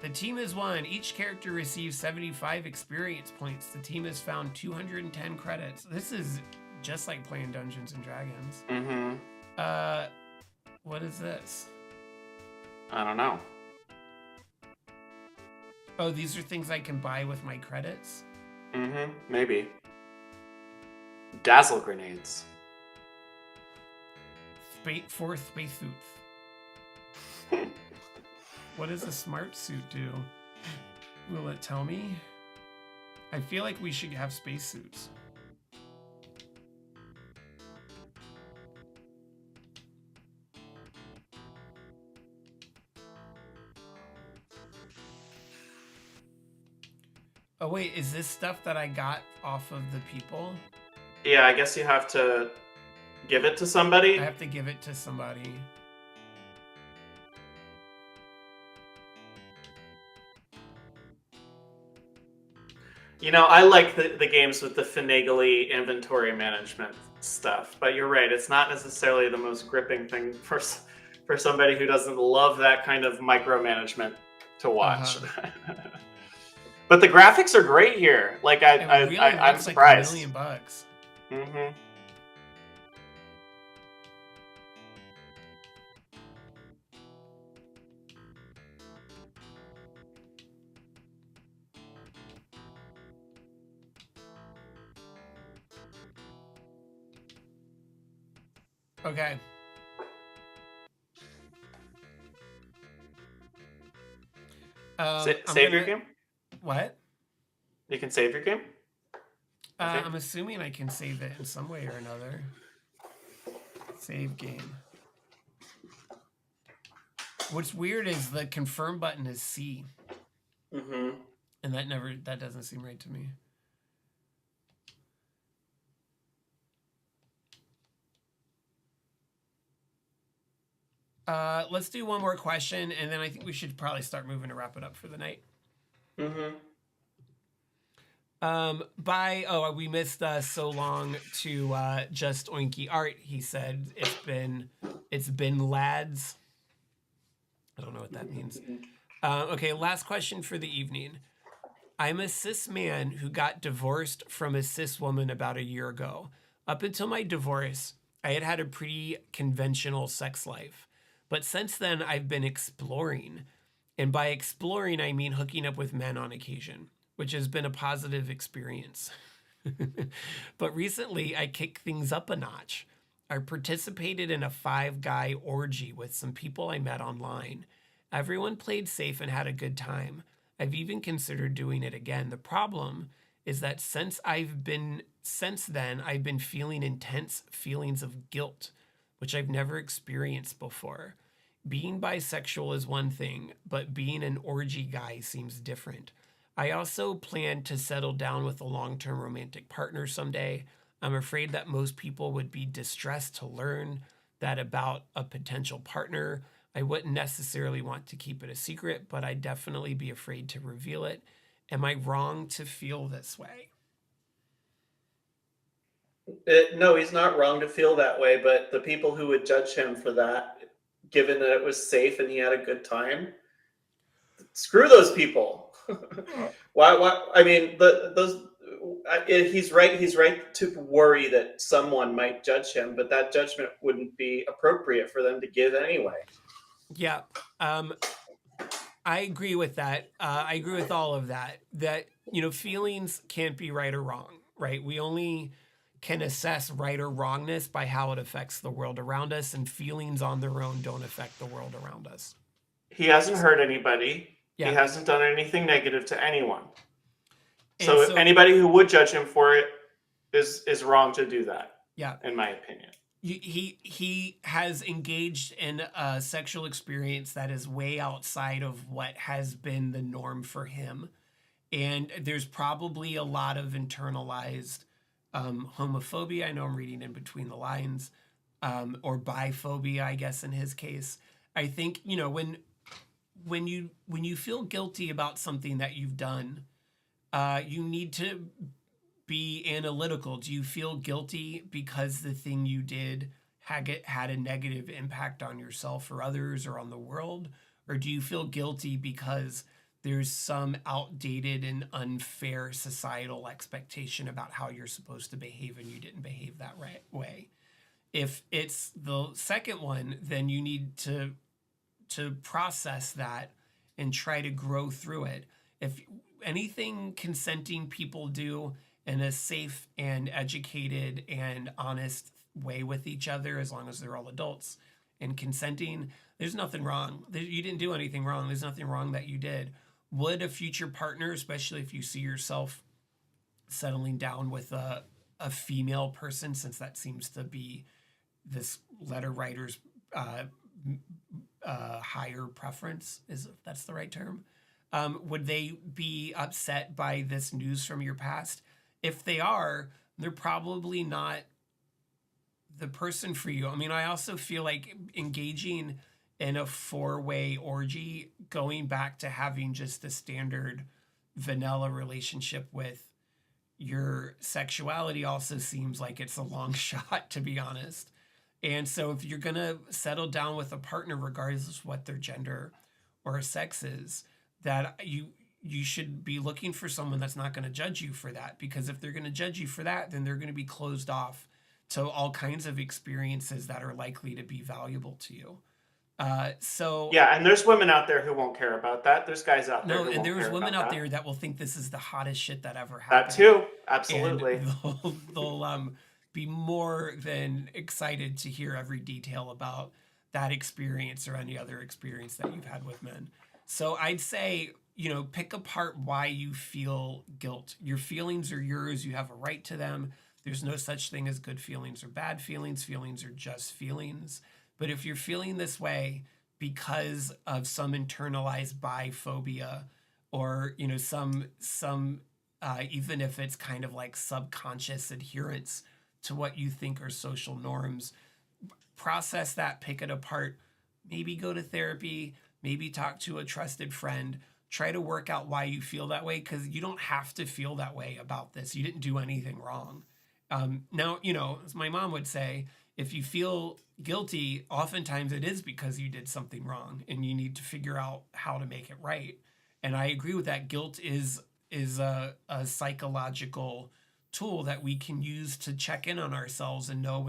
The team has won. Each character receives 75 experience points. The team has found 210 credits. This is just like playing Dungeons and Dragons. Mm-hmm. What is this? I don't know. Oh, these are things I can buy with my credits? Mm-hmm. Maybe. Dazzle grenades. Four spacesuits. What does a smart suit do? Will it tell me? I feel like we should have spacesuits. Oh wait, is this stuff that I got off of the people? Yeah, I guess you have to give it to somebody. I have to give it to somebody. You know, I like the games with the finagly inventory management stuff, but you're right, it's not necessarily the most gripping thing for somebody who doesn't love that kind of micromanagement to watch. But the graphics are great here. Like I'm surprised. Like $1 million. Mm-hmm. Okay. I'm Save your gonna game. what? You can save your game. I think. I'm assuming I can save it in some way or another. Save game. What's weird is the confirm button is C, Mm-hmm. and that doesn't seem right to me. Let's do one more question, and then I think we should probably start moving to wrap it up for the night. Mm-hmm. We missed so long to just Oinky Art. He said it's been lads. I don't know what that means. Okay, last question for the evening. I'm a cis man who got divorced from a cis woman about a year ago. Up until my divorce, I had a pretty conventional sex life. But since then, I've been exploring. And by exploring, I mean hooking up with men on occasion, which has been a positive experience. But recently, I kicked things up a notch. I participated in a 5-guy orgy with some people I met online. Everyone played safe and had a good time. I've even considered doing it again. The problem is that since then, I've been feeling intense feelings of guilt, which I've never experienced before. Being bisexual is one thing, but being an orgy guy seems different. I also plan to settle down with a long-term romantic partner someday. I'm afraid that most people would be distressed to learn that about a potential partner. I wouldn't necessarily want to keep it a secret, but I'd definitely be afraid to reveal it. Am I wrong to feel this way? No, he's not wrong to feel that way, but the people who would judge him for that, given that it was safe and he had a good time, screw those people. Why? Why? I mean, those. He's right. He's right to worry that someone might judge him, but that judgment wouldn't be appropriate for them to give anyway. Yeah. I agree with that. I agree with all of that. That, feelings can't be right or wrong, right? We only can assess right or wrongness by how it affects the world around us, and feelings on their own don't affect the world around us. He hasn't hurt anybody. He Yeah. hasn't done anything negative to anyone. And So so, anybody who would judge him for it is wrong to do that, yeah, in my opinion. he has engaged in a sexual experience that is way outside of what has been the norm for him. And there's probably a lot of internalized homophobia. I know I'm reading in between the lines, or biphobia, I guess in his case. I think when you feel guilty about something that you've done, you need to be analytical. Do you feel guilty because the thing you did had a negative impact on yourself or others or on the world? Or do you feel guilty because there's some outdated and unfair societal expectation about how you're supposed to behave and you didn't behave that right way? If it's the second one, then you need to process that and try to grow through it. If anything consenting people do in a safe and educated and honest way with each other, as long as they're all adults and consenting, there's nothing wrong. You didn't do anything wrong. There's nothing wrong that you did. Would a future partner, especially if you see yourself settling down with a female person, since that seems to be this letter writer's higher preference, is if that's the right term, would they be upset by this news from your past? If they are, they're probably not the person for you. I mean, I also feel like engaging in a 4-way orgy, going back to having just a standard vanilla relationship with your sexuality, also seems like it's a long shot, to be honest. And so if you're going to settle down with a partner, regardless of what their gender or sex is, that you should be looking for someone that's not going to judge you for that. Because if they're going to judge you for that, then they're going to be closed off to all kinds of experiences that are likely to be valuable to you. Yeah, and there's women out there who won't care about that. There's guys out there who and won't there's care women about out that. there that will think this is the hottest shit that ever That happened. too, absolutely. And they'll be more than excited to hear every detail about that experience or any other experience that you've had with men. So I'd say pick apart why you feel guilt. Your feelings are yours. You have a right to them. There's no such thing as good feelings or bad feelings. Feelings are just feelings. But if you're feeling this way because of some internalized biphobia, or some even if it's kind of like subconscious adherence to what you think are social norms, process that, pick it apart, maybe go to therapy, maybe talk to a trusted friend, try to work out why you feel that way, because you don't have to feel that way about this. You didn't do anything wrong. Now, as my mom would say, if you feel guilty, oftentimes it is because you did something wrong and you need to figure out how to make it right. And I agree with that. Guilt is a psychological tool that we can use to check in on ourselves and know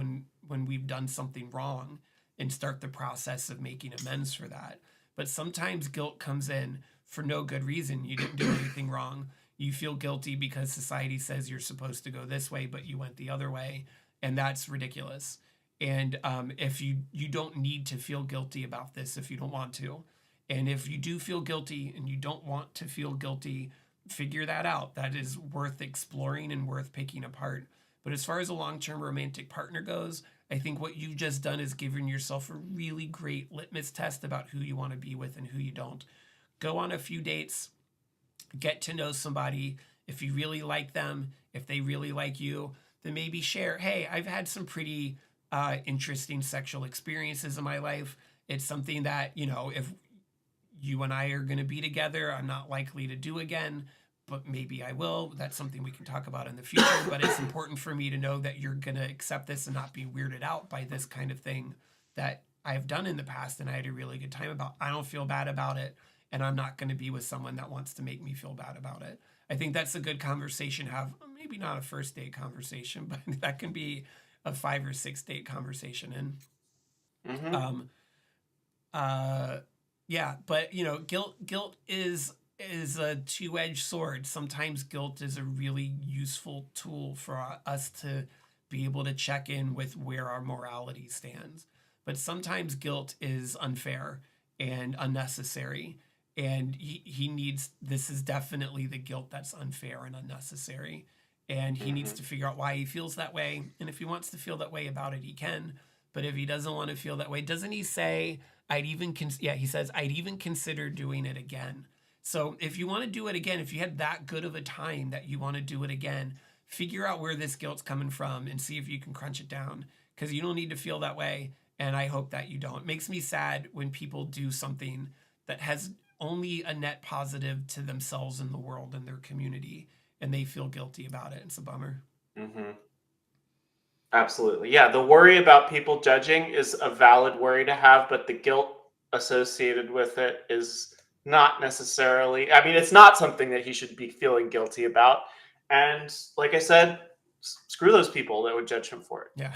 when we've done something wrong and start the process of making amends for that. But sometimes guilt comes in for no good reason. You didn't do anything wrong. You feel guilty because society says you're supposed to go this way, but you went the other way, and that's ridiculous. And if you don't need to feel guilty about this if you don't want to, and if you do feel guilty and you don't want to feel guilty, figure that out. That is worth exploring and worth picking apart. But as far as a long-term romantic partner goes, I think what you've just done is giving yourself a really great litmus test about who you want to be with and who you don't. Go on a few dates, get to know somebody. If you really like them, if they really like you, then maybe share, hey, I've had some pretty interesting sexual experiences in my life. It's something that, if you and I are going to be together, I'm not likely to do again, but maybe I will. That's something we can talk about in the future. But it's important for me to know that you're going to accept this and not be weirded out by this kind of thing that I've done in the past and I had a really good time about. I don't feel bad about it, and I'm not going to be with someone that wants to make me feel bad about it. I think that's a good conversation to have. Maybe not a first date conversation, but that can be a 5 or 6 date conversation. And yeah, but guilt is a two-edged sword. Sometimes guilt is a really useful tool for us to be able to check in with where our morality stands. But sometimes guilt is unfair and unnecessary. And he needs, this is definitely the guilt that's unfair and unnecessary. And he needs to figure out why he feels that way. And if he wants to feel that way about it, he can. But if he doesn't want to feel that way, doesn't he say, he says, I'd even consider doing it again. So if you want to do it again, if you had that good of a time that you want to do it again, figure out where this guilt's coming from and see if you can crunch it down, because you don't need to feel that way. And I hope that you don't. It makes me sad when people do something that has only a net positive to themselves and the world and their community, and they feel guilty about it. It's a bummer. Absolutely. Yeah, the worry about people judging is a valid worry to have, but the guilt associated with it is not necessarily, it's not something that he should be feeling guilty about. And like I said, screw those people that would judge him for it. Yeah.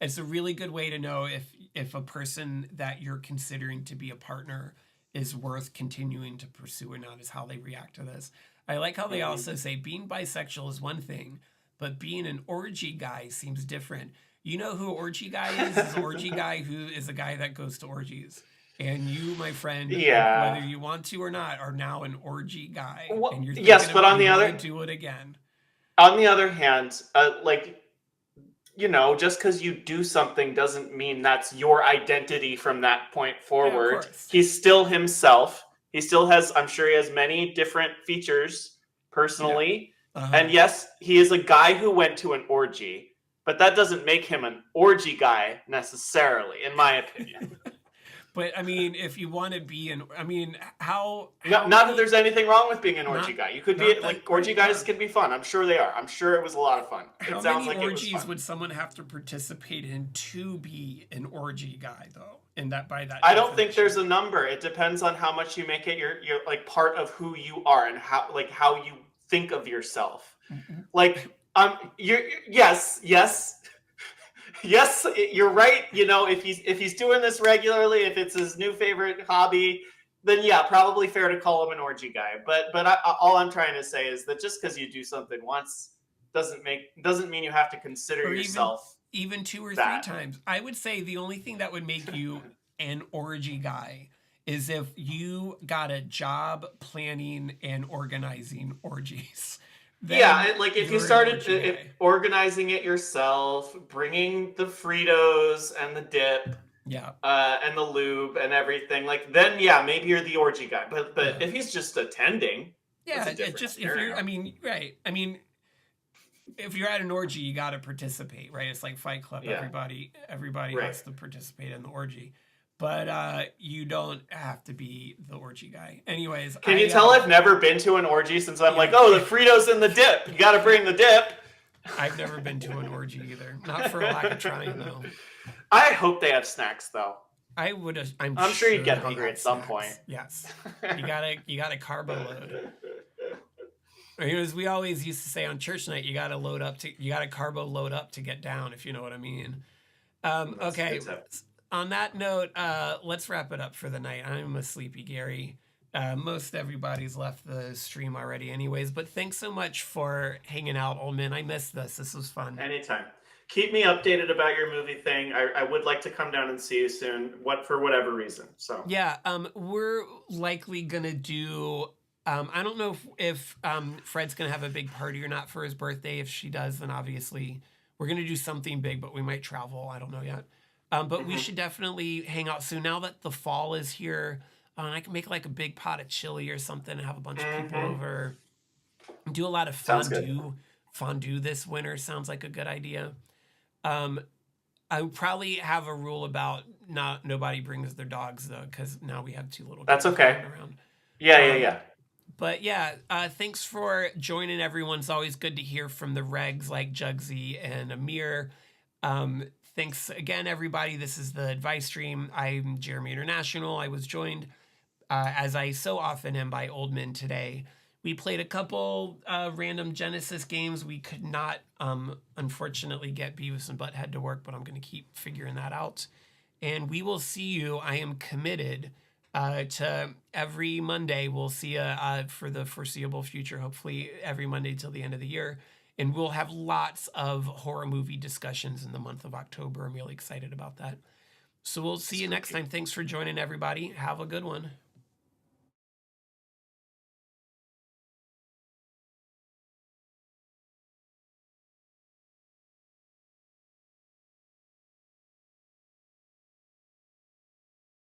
It's a really good way to know if a person that you're considering to be a partner is worth continuing to pursue or not, is how they react to this. I like how they also say being bisexual is one thing, but being an orgy guy seems different. You know who orgy guy is? Is an orgy guy who is a guy that goes to orgies. And you, my friend, whether you want to or not, are now an orgy guy. Well, and you're yes, but on the other, do it again. On the other hand, just because you do something doesn't mean that's your identity from that point forward. Yeah, he's still himself. He still has, I'm sure he has many different features personally. Yeah. And yes, he is a guy who went to an orgy, but that doesn't make him an orgy guy necessarily, in my opinion. But if you want to be how not that there's anything wrong with being an orgy guy. You could be orgy guys can be fun. I'm sure they are. I'm sure it was a lot of fun. How many orgies would someone have to participate in to be an orgy guy, though? And that by that, I don't think there's a number. It depends on how much you make it your like part of who you are and how you think of yourself. Yes, you're right. If he's doing this regularly, if it's his new favorite hobby, then yeah, probably fair to call him an orgy guy. But all I'm trying to say is that just because you do something once doesn't mean you have to consider yourself even 2 or 3 times. I would say the only thing that would make you an orgy guy is if you got a job planning and organizing orgies. Yeah, like if you you're an started orgy if guy. organizing it yourself, bringing the Fritos and the dip, Yeah, and the lube and everything, like then yeah, maybe you're the orgy guy. But yeah. if he's just attending, that's Yeah, a it different just if you're, scenario. I mean, right. I mean, if you're at an orgy, you got to participate, right? It's like Fight Club. Yeah, Everybody right. has to participate in the orgy, but you don't have to be the orgy guy. Anyways, Can you tell I've never been to an orgy since I'm like, yeah, oh, the Fritos and the dip. You got to bring the dip. I've never been to an orgy either. Not for a lack of trying though. I hope they have snacks though. I would. I'm I'm sure you'd sure get they hungry have at some point. snacks. Yes, you gotta carbo load. Or, as we always used to say on church night, you gotta carbo load up to get down, if you know what I mean. That's a Okay. good tip. On that note, let's wrap it up for the night. I'm a sleepy Gary. Most everybody's left the stream already, anyways. But thanks so much for hanging out, Oldmin. I missed this. This was fun. Anytime. Keep me updated about your movie thing. I would like to come down and see you soon. For whatever reason. So Yeah. We're likely gonna do. I don't know if Fred's gonna have a big party or not for his birthday. If she does, then obviously we're gonna do something big. But we might travel. I don't know yet. But we should definitely hang out soon. Now that the fall is here, I can make like a big pot of chili or something and have a bunch of people over. Do a lot of sounds good. fondue this winter. Sounds like a good idea. I would probably have a rule about nobody brings their dogs though, because now we have two little That's kids okay. running around. Yeah. But yeah, thanks for joining everyone. It's always good to hear from the regs like Jugsy and Amir. Thanks again, everybody. This is the Advice Stream. I'm Jeremy International. I was joined, as I so often am, by Oldman today. We played a couple random Genesis games. We could not, unfortunately, get Beavis and Butthead to work, but I'm going to keep figuring that out. And we will see you. I am committed to every Monday. We'll see you for the foreseeable future, hopefully every Monday till the end of the year. And we'll have lots of horror movie discussions in the month of October. I'm really excited about that. So we'll see you next time. Thanks for joining, everybody. Have a good one.